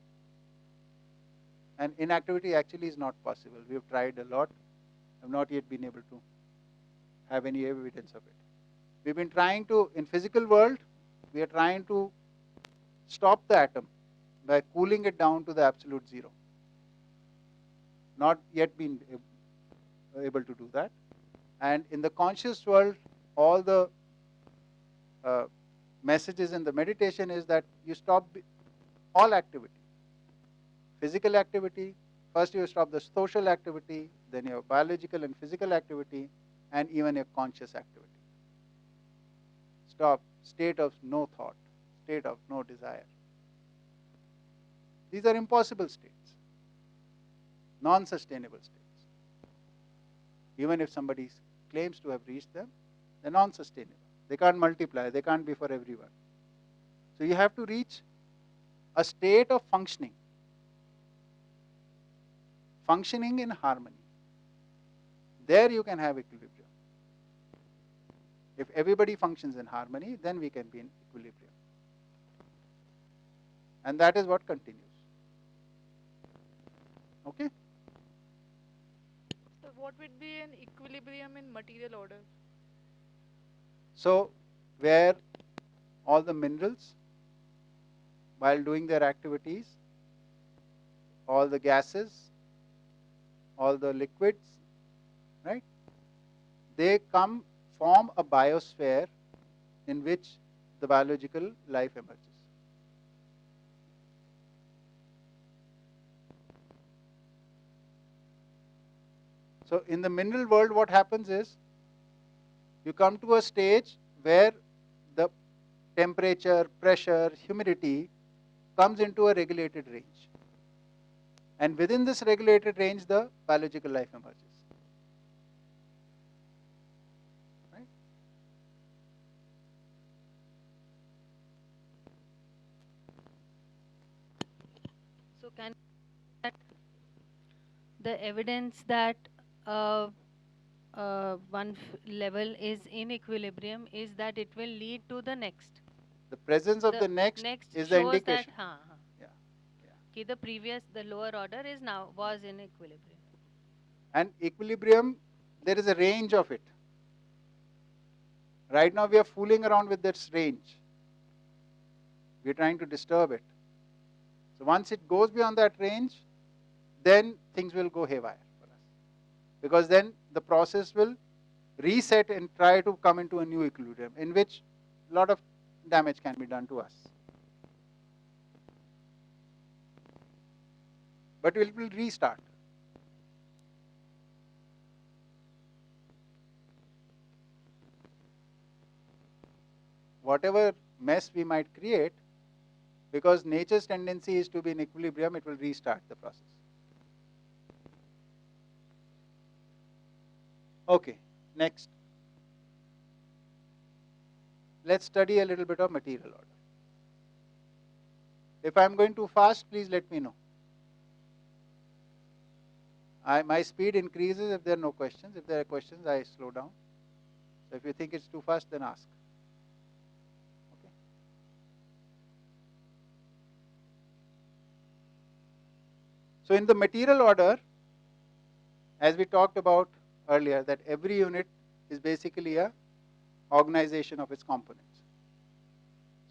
And inactivity actually is not possible. We have tried a lot, have not yet been able to have any evidence of it. We've been trying to, in physical world, we are trying to stop the atom by cooling it down to the absolute zero. Not yet been able to do that. And in the conscious world, all the messages in the meditation is that you stop all activity. Physical activity, first you stop the social activity, then your biological and physical activity, and even your conscious activity. Stop, state of no thought, state of no desire. These are impossible states. non-sustainable states. Even if somebody claims to have reached them, they're non-sustainable. They can't multiply, they can't be for everyone. So you have to reach a state of functioning in harmony. There you can have equilibrium. If everybody functions in harmony, then we can be in equilibrium. And that is what continues. Okay? So what would be an equilibrium in material order? So, where all the minerals, while doing their activities, all the gases, all the liquids, right, they form a biosphere in which the biological life emerges. So in the mineral world, what happens is, you come to a stage where the temperature, pressure, humidity comes into a regulated range. And within this regulated range, the biological life emerges. Right? So can the evidence that one level is in equilibrium is that it will lead to the next. The presence of the next is the shows indication. that Yeah. the previous, the lower order was in equilibrium. And equilibrium, there is a range of it. Right now we are fooling around with this range. We are trying to disturb it. So once it goes beyond that range, then things will go haywire for us. Because then the process will reset and try to come into a new equilibrium, in which a lot of damage can be done to us. But it will restart. Whatever mess we might create, because nature's tendency is to be in equilibrium, it will restart the process. Okay, next. Let's study a little bit of material order. If I am going too fast, please let me know. My speed increases if there are no questions. If there are questions, I slow down. So if you think it's too fast, then ask. Okay. So in the material order, as we talked about earlier, that every unit is basically a organization of its components.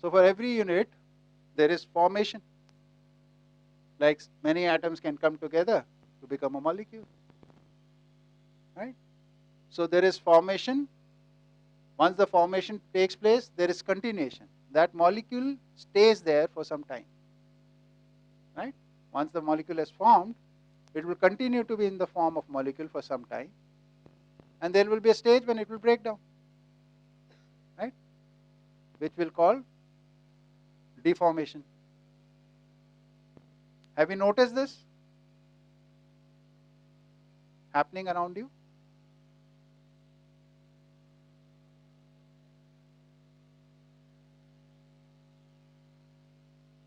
So for every unit, there is formation. Like many atoms can come together to become a molecule. Right? So there is formation. Once the formation takes place, there is continuation. That molecule stays there for some time. Right? Once the molecule is formed, it will continue to be in the form of molecule for some time. And there will be a stage when it will break down. Right? Which we'll call deformation. Have you noticed this happening around you?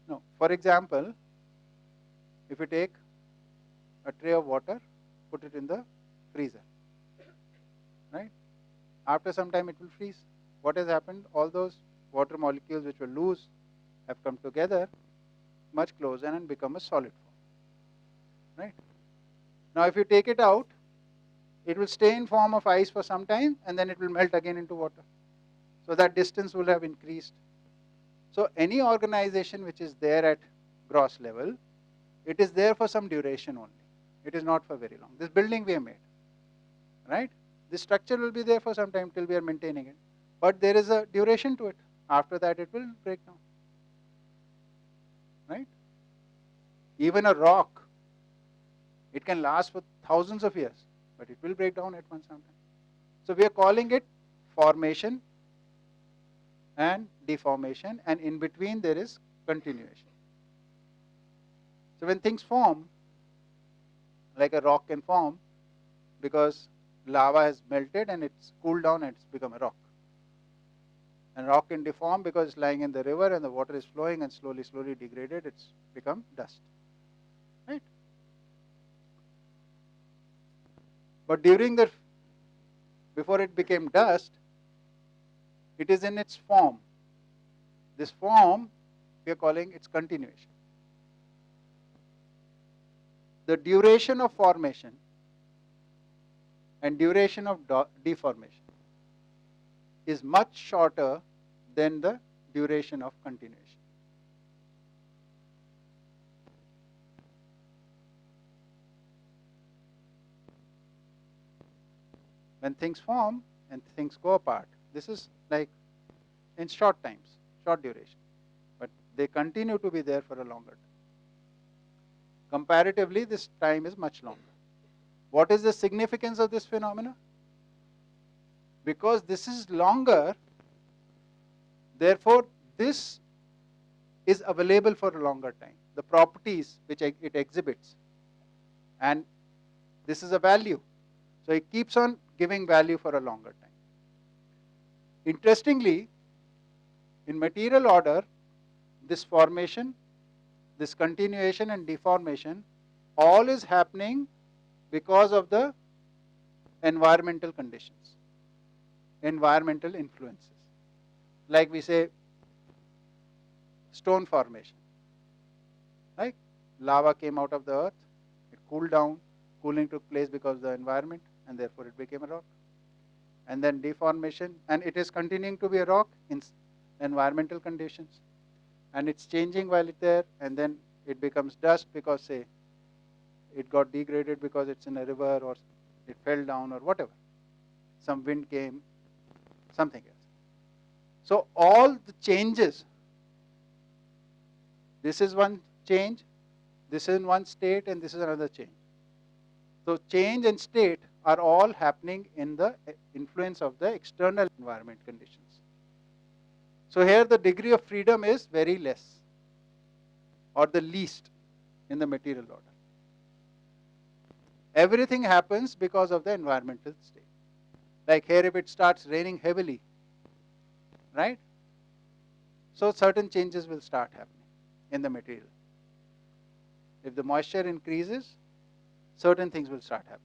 No. For example, if you take a tray of water, put it in the freezer, right? After some time it will freeze. What has happened? All those water molecules which were loose have come together much closer and become a solid form, right? Now if you take it out, it will stay in form of ice for some time and then it will melt again into water. So that distance will have increased. So any organization which is there at gross level, it is there for some duration only. It is not for very long. This building we have made, right? This structure will be there for some time till we are maintaining it. But there is a duration to it. After that it will break down. Right? Even a rock, it can last for thousands of years, but it will break down at one time. So we are calling it formation and deformation, and in between there is continuation. So when things form, like a rock can form because lava has melted and it's cooled down and it's become a rock. And rock can deform because it's lying in the river and the water is flowing and slowly degraded, it's become dust. Right? But before it became dust, it is in its form. This form we are calling its continuation. The duration of formation and duration of deformation is much shorter than the duration of continuation. When things form and things go apart, this is like in short times, short duration, but they continue to be there for a longer time. Comparatively, this time is much longer. What is the significance of this phenomena? Because this is longer, therefore this is available for a longer time. The properties which it exhibits, and this is a value. So it keeps on giving value for a longer time. Interestingly, in material order, this formation, this continuation and deformation, all is happening because of the environmental conditions, environmental influences. Like we say, stone formation. Right? Lava came out of the earth, it cooled down, cooling took place because of the environment, and therefore it became a rock. And then deformation, and it is continuing to be a rock in environmental conditions. And it's changing while it's there, and then it becomes dust because, say, it got degraded because it's in a river or it fell down or whatever. Some wind came, something else. So all the changes, this is one change, this is one state, and this is another change. So change and state are all happening in the influence of the external environment conditions. So here the degree of freedom is very less, or the least in the material order. Everything happens because of the environmental state. Like here, if it starts raining heavily, right? So certain changes will start happening in the material. If the moisture increases, certain things will start happening.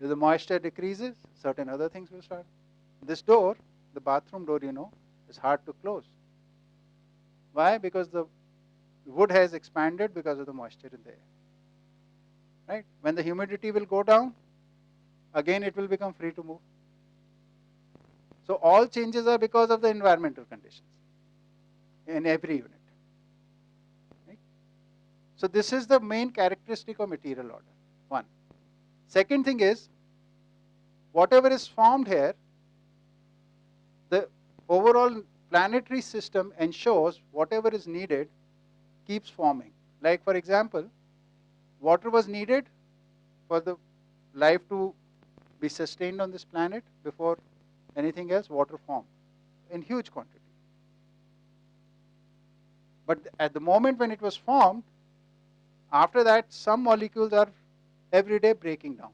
If the moisture decreases, certain other things will start. This door, the bathroom door, is hard to close. Why? Because the wood has expanded because of the moisture in the air. Right? When the humidity will go down, again it will become free to move. So all changes are because of the environmental conditions in every unit. Right? So this is the main characteristic of material order. One. Second thing is, whatever is formed here, the overall planetary system ensures whatever is needed keeps forming. Like for example, water was needed for the life to be sustained on this planet. Before anything else, water formed in huge quantity. But at the moment when it was formed, after that some molecules are every day breaking down.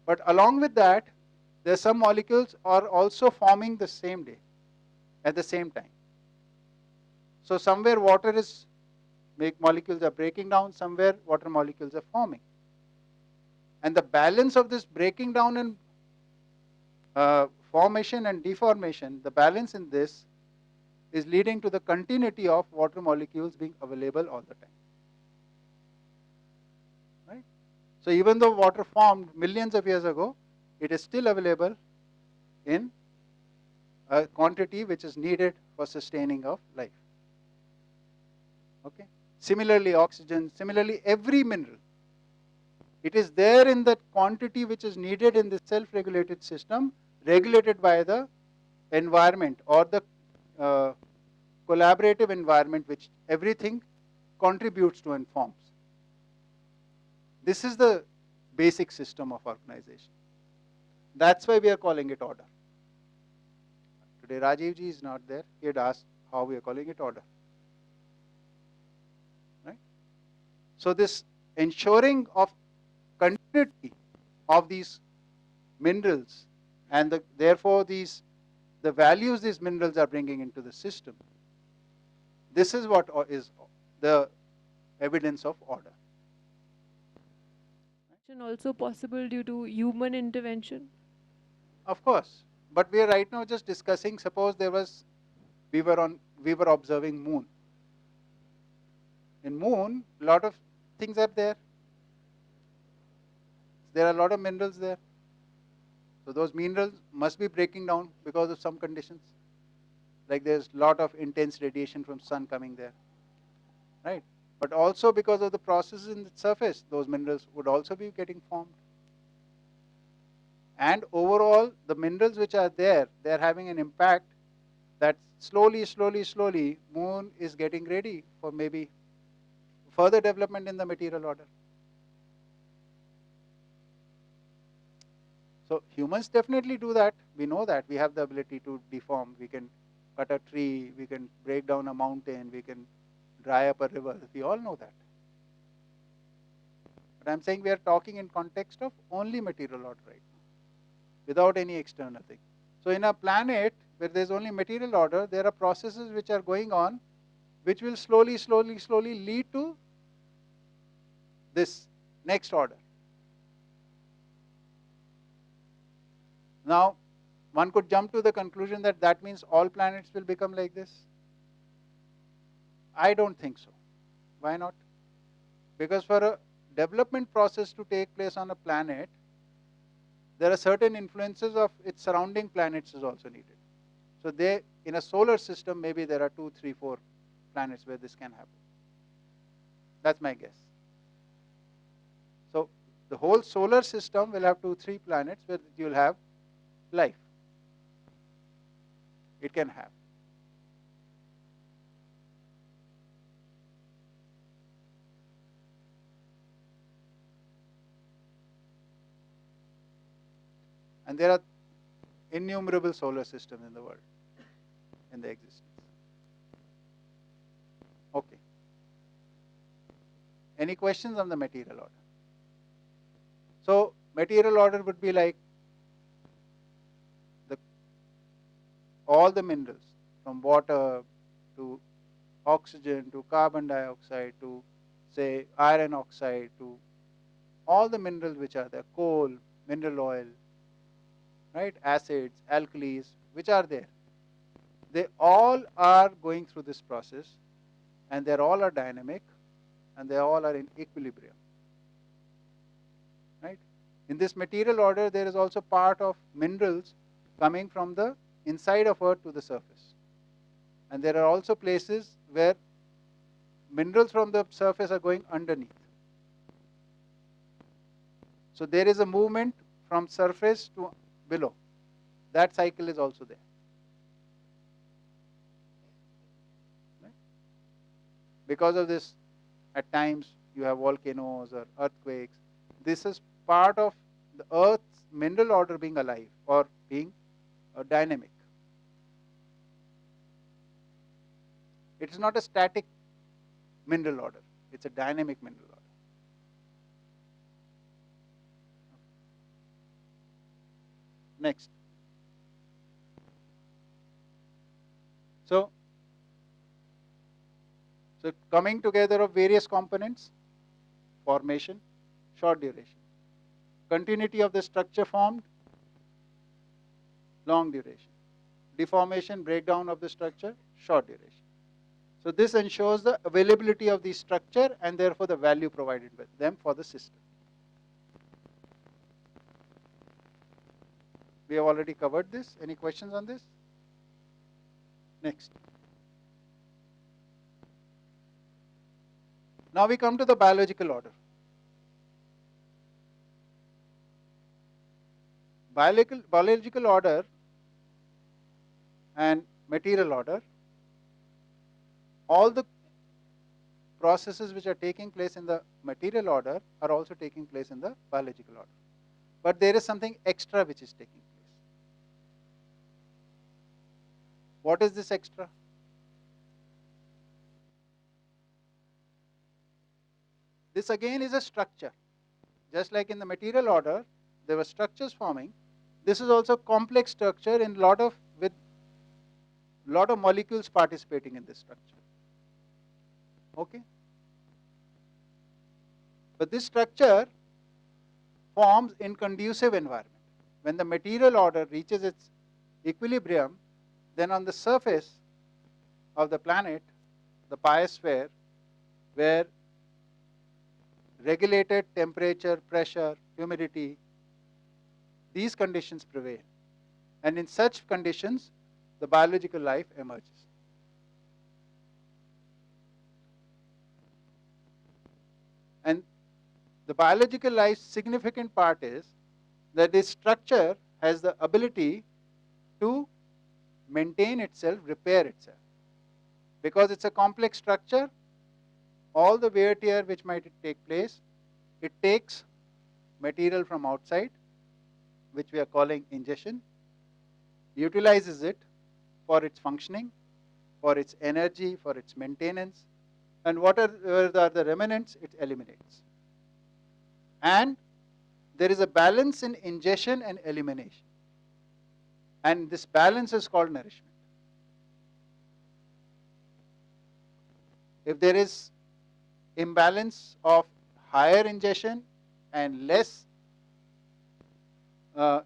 But along with that, there are some molecules are also forming the same day, at the same time. So somewhere water is, molecules are breaking down, somewhere water molecules are forming. And the balance of this breaking down and formation and deformation, the balance in this is leading to the continuity of water molecules being available all the time. Right? So even though water formed millions of years ago, it is still available in a quantity which is needed for sustaining of life. Okay? Similarly, oxygen, similarly every mineral, it is there in the quantity which is needed in the self-regulated system, regulated by the environment or the collaborative environment which everything contributes to and forms. This is the basic system of organization. That's why we are calling it order. Today Rajiv ji is not there. He had asked how we are calling it order. Right? So this ensuring of unity of these minerals and therefore the values these minerals are bringing into the system. This is what is the evidence of order. Also possible due to human intervention? Of course, but we are right now just discussing. Suppose we were observing moon. In moon, a lot of things are there. There are a lot of minerals there. So those minerals must be breaking down because of some conditions. Like there's a lot of intense radiation from sun coming there, right? But also because of the processes in the surface, those minerals would also be getting formed. And overall, the minerals which are there, they are having an impact that slowly, moon is getting ready for maybe further development in the material order. So humans definitely do that. We know that. We have the ability to deform. We can cut a tree, we can break down a mountain, we can dry up a river. We all know that. But I'm saying we are talking in context of only material order right now, without any external thing. So in a planet where there's only material order, there are processes which are going on, which will slowly lead to this next order. Now, one could jump to the conclusion that that means all planets will become like this. I don't think so. Why not? Because for a development process to take place on a planet, there are certain influences of its surrounding planets is also needed. So in a solar system, maybe there are 2, 3, 4 planets where this can happen. That's my guess. So the whole solar system will have 2, 3 planets where you will have life. It can have. And there are innumerable solar systems in the world, in the existence. Okay. Any questions on the material order? So material order would be like all the minerals, from water to oxygen to carbon dioxide to say iron oxide to all the minerals which are there, coal, mineral oil, right, acids, alkalis, which are there. They all are going through this process, and they all are dynamic, and they all are in equilibrium. Right? In this material order, there is also part of minerals coming from the inside of Earth to the surface. And there are also places where minerals from the surface are going underneath. So there is a movement from surface to below. That cycle is also there. Right? Because of this, at times you have volcanoes or earthquakes. This is part of the Earth's mineral order being alive or being dynamic. It is not a static mineral order. It's a dynamic mineral order. Next. So coming together of various components, formation, short duration. Continuity of the structure formed, long duration. Deformation, breakdown of the structure, short duration. So this ensures the availability of the structure and therefore the value provided by them for the system. We have already covered this. Any questions on this? Next. Now we come to the biological order. Biological order and material order, all the processes which are taking place in the material order are also taking place in the biological order. But there is something extra which is taking place. What is this extra? This again is a structure. just like in the material order, there were structures forming. This is also complex structure in with lot of molecules participating in this structure. Okay? But this structure forms in conducive environment. When the material order reaches its equilibrium, then on the surface of the planet, the biosphere, where regulated temperature, pressure, humidity, these conditions prevail. And in such conditions, the biological life emerges. And the biological life's significant part is that this structure has the ability to maintain itself, repair itself. Because it's a complex structure, all the wear tear which might take place, it takes material from outside, which we are calling ingestion, utilizes it for its functioning, for its energy, for its maintenance, and whatever are the remnants, it eliminates. And there is a balance in ingestion and elimination. And this balance is called nourishment. If there is imbalance of higher ingestion and less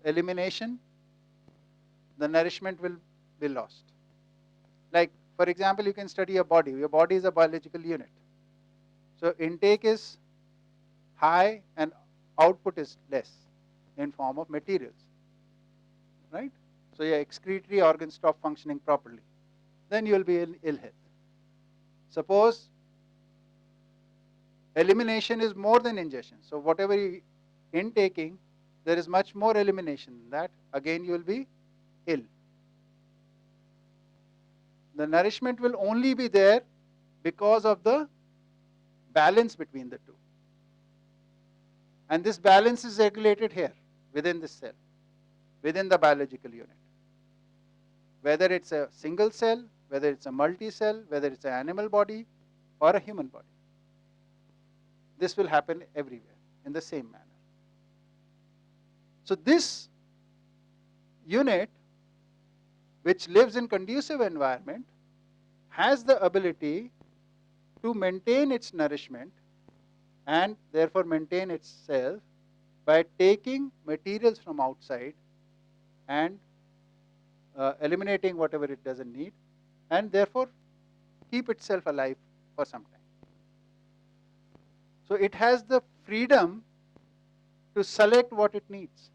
elimination, the nourishment will be lost. Like, for example, you can study your body. Your body is a biological unit. So intake is high and output is less in form of materials. Right? So your excretory organs stop functioning properly. Then you will be in ill health. Suppose elimination is more than ingestion. So whatever you intaking, there is much more elimination than that. Again, you will be ill. The nourishment will only be there because of the balance between the two. And this balance is regulated here, within this cell, within the biological unit. Whether it's a single cell, whether it's a multi-cell, whether it's an animal body or a human body. This will happen everywhere in the same manner. So this unit, which lives in conducive environment, has the ability to maintain its nourishment and therefore maintain itself by taking materials from outside and eliminating whatever it doesn't need, and therefore keep itself alive for some time. So it has the freedom to select what it needs.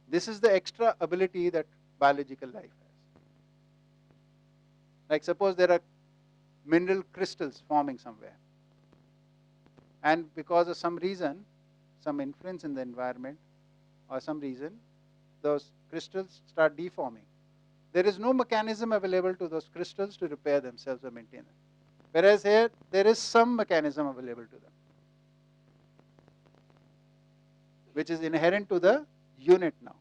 This is the extra ability that biological life has. Like suppose there are mineral crystals forming somewhere, and because of some reason, some influence in the environment or some reason, those crystals start deforming. There is no mechanism available to those crystals to repair themselves or maintain them. Whereas here, there is some mechanism available to them, which is inherent to the unit now.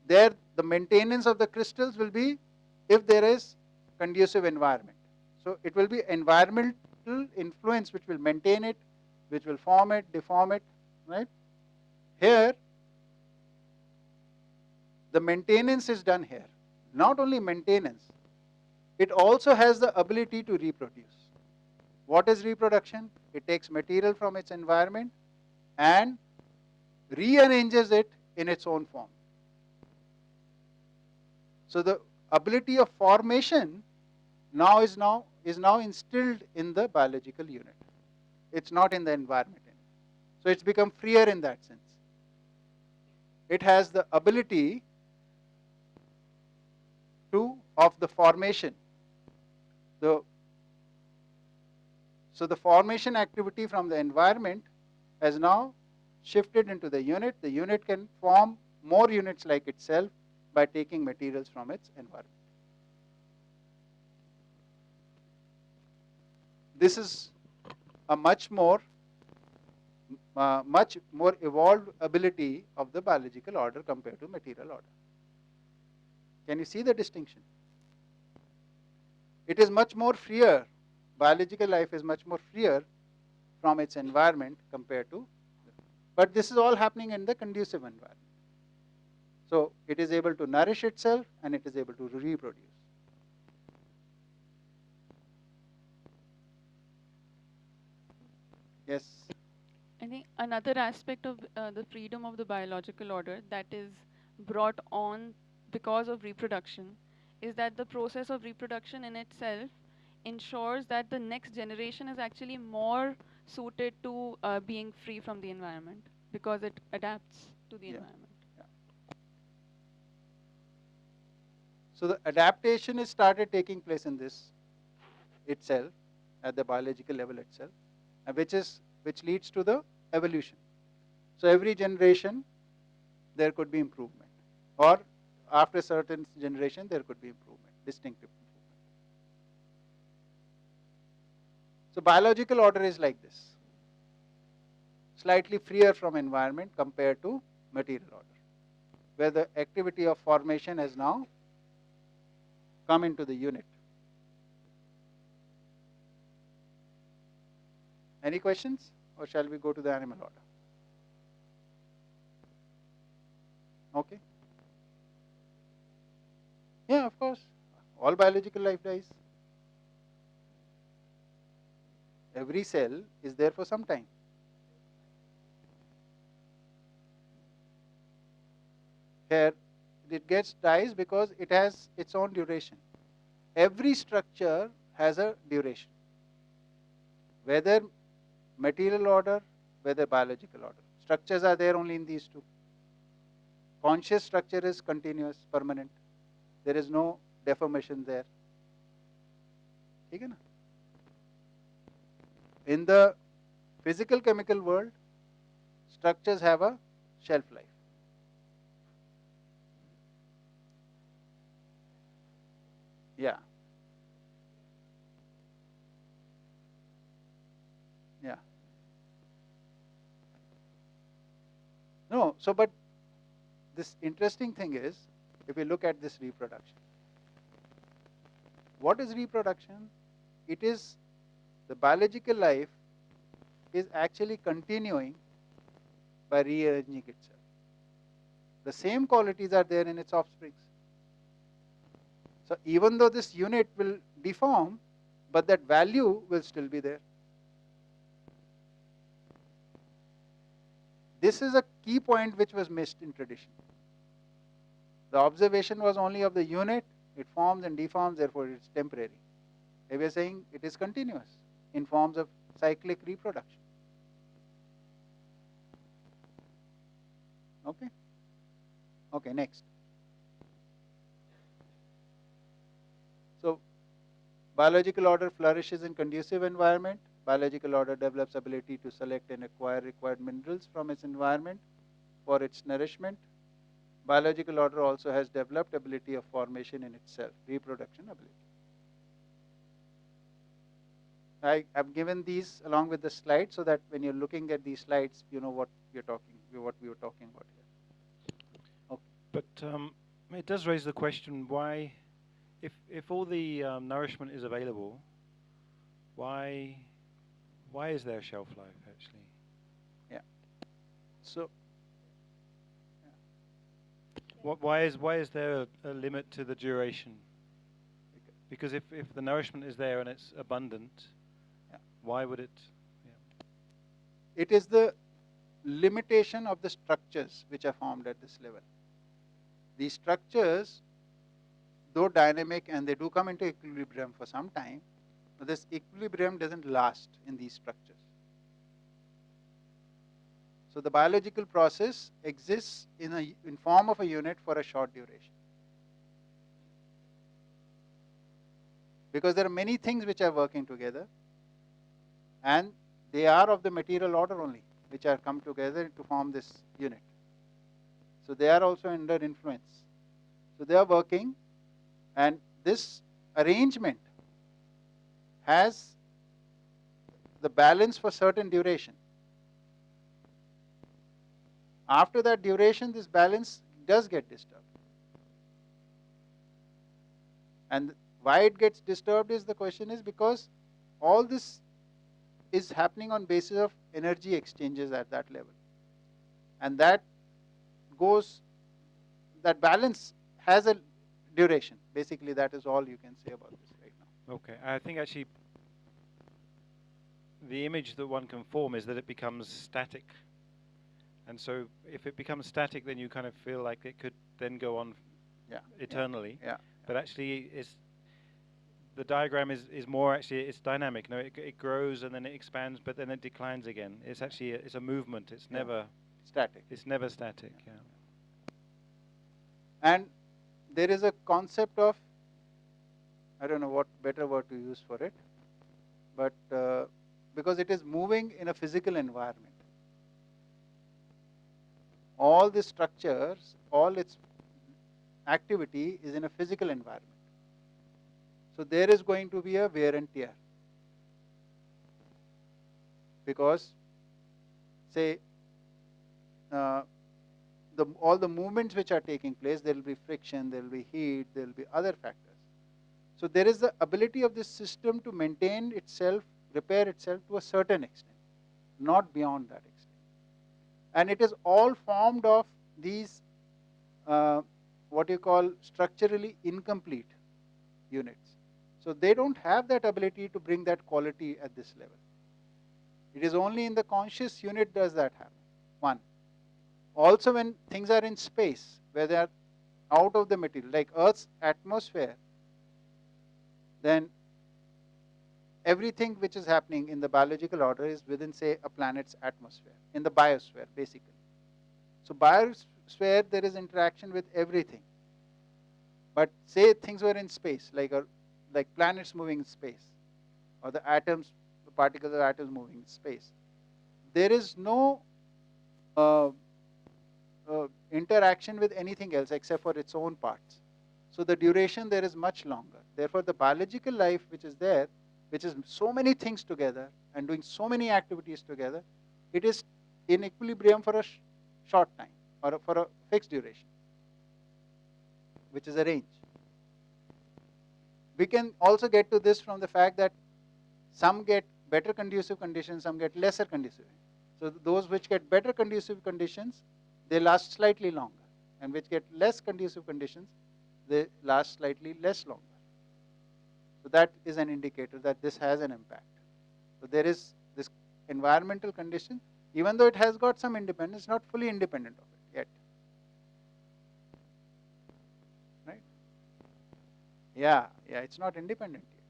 There, the maintenance of the crystals will be if there is conducive environment. So it will be environmental influence which will maintain it, which will form it, deform it, right? Here, the maintenance is done here. Not only maintenance, it also has the ability to reproduce. What is reproduction? It takes material from its environment and rearranges it in its own form. So the ability of formation is now instilled in the biological unit. It's not in the environment anymore. So it's become freer in that sense. It has the ability of the formation. So the formation activity from the environment has now shifted into the unit. The unit can form more units like itself by taking materials from its environment. This is a much more evolved ability of the biological order compared to material order. Can you see the distinction? It is much more freer biological life is much more freer from its environment compared to, but this is all happening in the conducive environment. So it is able to nourish itself and it is able to reproduce. Yes. I think another aspect of the freedom of the biological order that is brought on because of reproduction is that the process of reproduction in itself ensures that the next generation is actually more suited to being free from the environment because it adapts to the environment. So the adaptation is started taking place in this itself, at the biological level itself, which leads to the evolution. So every generation there could be improvement, or after a certain generation there could be improvement, distinctive improvement. So biological order is like this, slightly freer from environment compared to material order, where the activity of formation has now come into the unit. Any questions, or shall we go to the animal order? Okay. Yeah, of course. All biological life dies. Every cell is there for some time. Here, it dies because it has its own duration. Every structure has a duration, whether material order, whether biological order. Structures are there only in these two. Conscious structure is continuous, permanent. There is no deformation there. In the physical chemical world, structures have a shelf life. Yeah. Yeah. No, so but this interesting thing is, if we look at this reproduction, what is reproduction? It is the biological life is actually continuing by rearranging itself. The same qualities are there in its offsprings. So even though this unit will deform, but that value will still be there. This is a key point which was missed in tradition. The observation was only of the unit, it forms and deforms, therefore it's temporary. They were saying it is continuous in forms of cyclic reproduction. Okay? Okay, next. So, biological order flourishes in conducive environment. Biological order develops ability to select and acquire required minerals from its environment for its nourishment. Biological order also has developed ability of formation in itself, reproduction ability. I have given these along with the slides so that when you're looking at these slides, you know what we were talking about here. Okay. But it does raise the question: why, if all the nourishment is available, why is there a shelf life actually? Yeah. So. Why is there a limit to the duration? Because if the nourishment is there and it's abundant, why would it? It is the limitation of the structures which are formed at this level. These structures, though dynamic and they do come into equilibrium for some time, but this equilibrium doesn't last in these structures. So the biological process exists in form of a unit for a short duration. Because there are many things which are working together, and they are of the material order only, which are come together to form this unit. So they are also under influence. So they are working, and this arrangement has the balance for certain duration. After that duration, this balance does get disturbed. And why it gets disturbed is the question is because all this is happening on basis of energy exchanges at that level. And that balance has a duration. Basically, that is all you can say about this right now. Okay, I think actually the image that one can form is that it becomes static. And so if it becomes static, then you kind of feel like it could then go on eternally. Yeah. But actually, the diagram is more actually, it's dynamic. No, it grows and then it expands, but then it declines again. It's actually it's a movement. It's never static. It's never static. Yeah. And there is a concept of, I don't know what better word to use for it, but because it is moving in a physical environment. All the structures, all its activity is in a physical environment. So there is going to be a wear and tear. Because, say, all the movements which are taking place, there will be friction, there will be heat, there will be other factors. So there is the ability of this system to maintain itself, repair itself to a certain extent, not beyond that extent. And it is all formed of these, what you call structurally incomplete units. So they don't have that ability to bring that quality at this level. It is only in the conscious unit does that happen. One. Also when things are in space, where they are out of the material, like Earth's atmosphere, then everything which is happening in the biological order is within, say, a planet's atmosphere, in the biosphere, basically. So biosphere, there is interaction with everything. But say things were in space, like planets moving in space, or the atoms, the particles of atoms moving in space. There is no interaction with anything else except for its own parts. So the duration there is much longer. Therefore, the biological life which is there, which is so many things together and doing so many activities together, it is in equilibrium for a short time or for a fixed duration, which is a range. We can also get to this from the fact that some get better conducive conditions, some get lesser conducive. So those which get better conducive conditions, they last slightly longer, and which get less conducive conditions, they last slightly less longer. So that is an indicator that this has an impact. So there is this environmental condition, even though it has got some independence, not fully independent of it yet. Right? Yeah, it's not independent yet.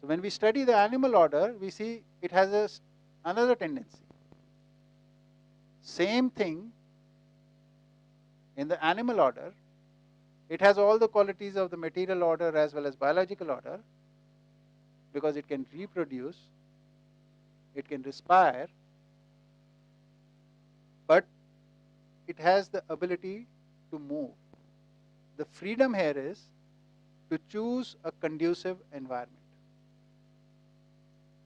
So when we study the animal order, we see it has another tendency. Same thing in the animal order, it has all the qualities of the material order as well as biological order, because it can reproduce, it can respire, but it has the ability to move. The freedom here is to choose a conducive environment.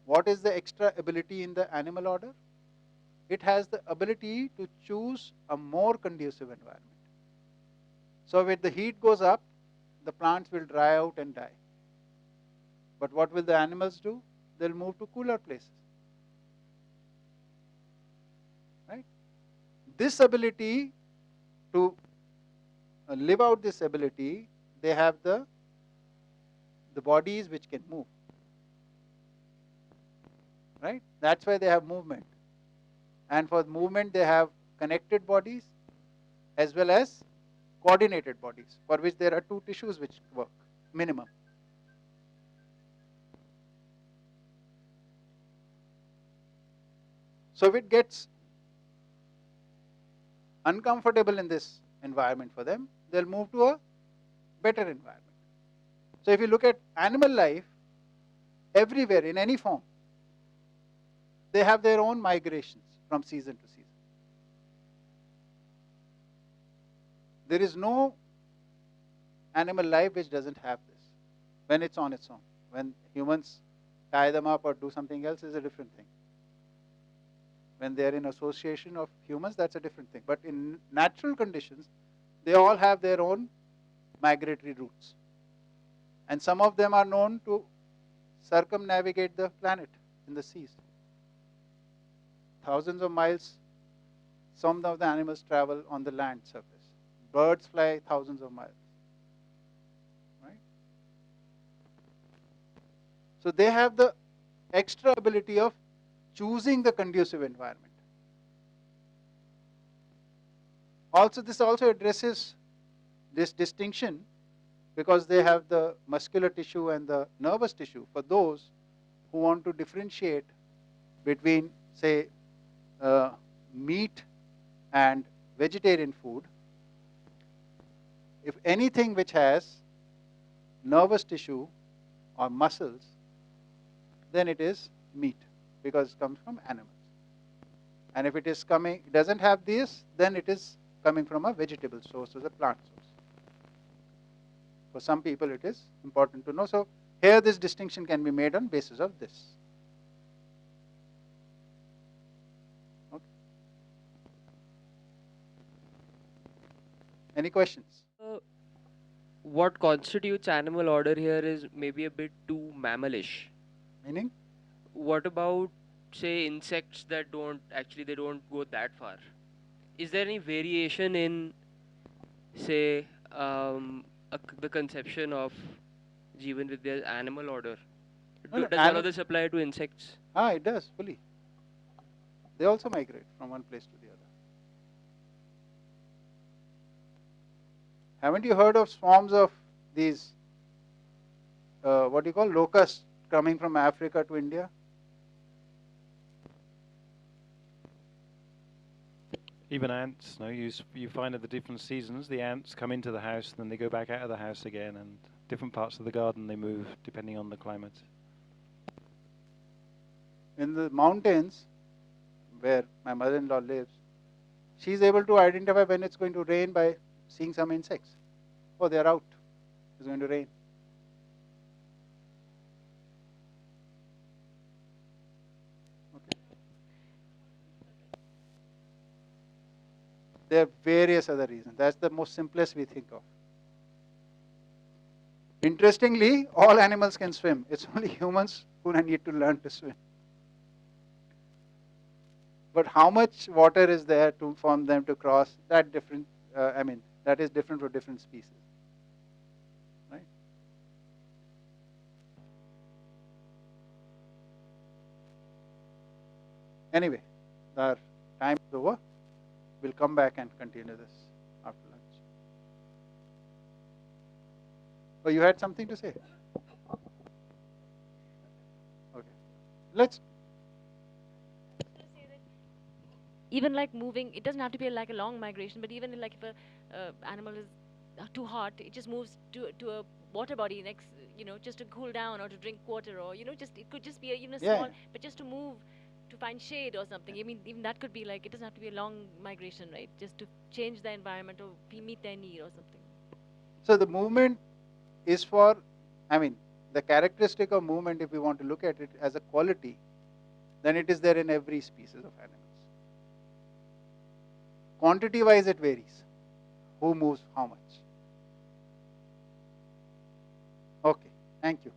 What is the extra ability in the animal order? It has the ability to choose a more conducive environment. So when the heat goes up, the plants will dry out and die. But what will the animals do? They'll move to cooler places. Right? This ability to live out this ability, they have the bodies which can move. Right? That's why they have movement. And for movement, they have connected bodies as well as coordinated bodies, for which there are two tissues which work, minimum. So if it gets uncomfortable in this environment for them, they'll move to a better environment. So if you look at animal life, everywhere, in any form, they have their own migrations from season to season. There is no animal life which doesn't have this when it's on its own. When humans tie them up or do something else is a different thing. When they are in association of humans, that's a different thing. But in natural conditions, they all have their own migratory routes. And some of them are known to circumnavigate the planet in the seas. Thousands of miles, some of the animals travel on the land surface. Birds fly thousands of miles. Right? So they have the extra ability of choosing the conducive environment. Also, this also addresses this distinction because they have the muscular tissue and the nervous tissue for those who want to differentiate between, say, meat and vegetarian food. If anything which has nervous tissue or muscles, then it is meat because it comes from animals. And if it is coming, it doesn't have this, then it is coming from a vegetable source or a plant source. For some people it is important to know. So here this distinction can be made on basis of this. Okay. Any questions? What constitutes animal order here is maybe a bit too mammalish. Meaning? What about, say, insects that they don't go that far? Is there any variation in, say, the conception of Jeevan Vidya's animal order? No, Does none of this apply to insects? It does, fully. They also migrate from one place to the other. Haven't you heard of swarms of these, what do you call, locusts coming from Africa to India? Even ants, no, you find at the different seasons, the ants come into the house, then they go back out of the house again, and different parts of the garden they move depending on the climate. In the mountains, where my mother-in-law lives, she's able to identify when it's going to rain by seeing some insects. Oh, they're out. It's going to rain. Okay. There are various other reasons. That's the most simplest we think of. Interestingly, all animals can swim. It's only humans who need to learn to swim. But how much water is there for them to cross? That that is different for different species. Right? Anyway, our time is over. We'll come back and continue this after lunch. Oh, you had something to say? Okay. Let's. Even like moving, it doesn't have to be like a long migration, but even like if a animal is too hot, it just moves to a water body next, just to cool down or to drink water, or just it could just be a small, but just to move to find shade or something. I mean, even that could be like, it doesn't have to be a long migration, right? Just to change the environment or meet their need or something. So the movement is for, the characteristic of movement, if we want to look at it as a quality, then it is there in every species of animals. Quantity wise it varies. Who moves how much? Okay, thank you.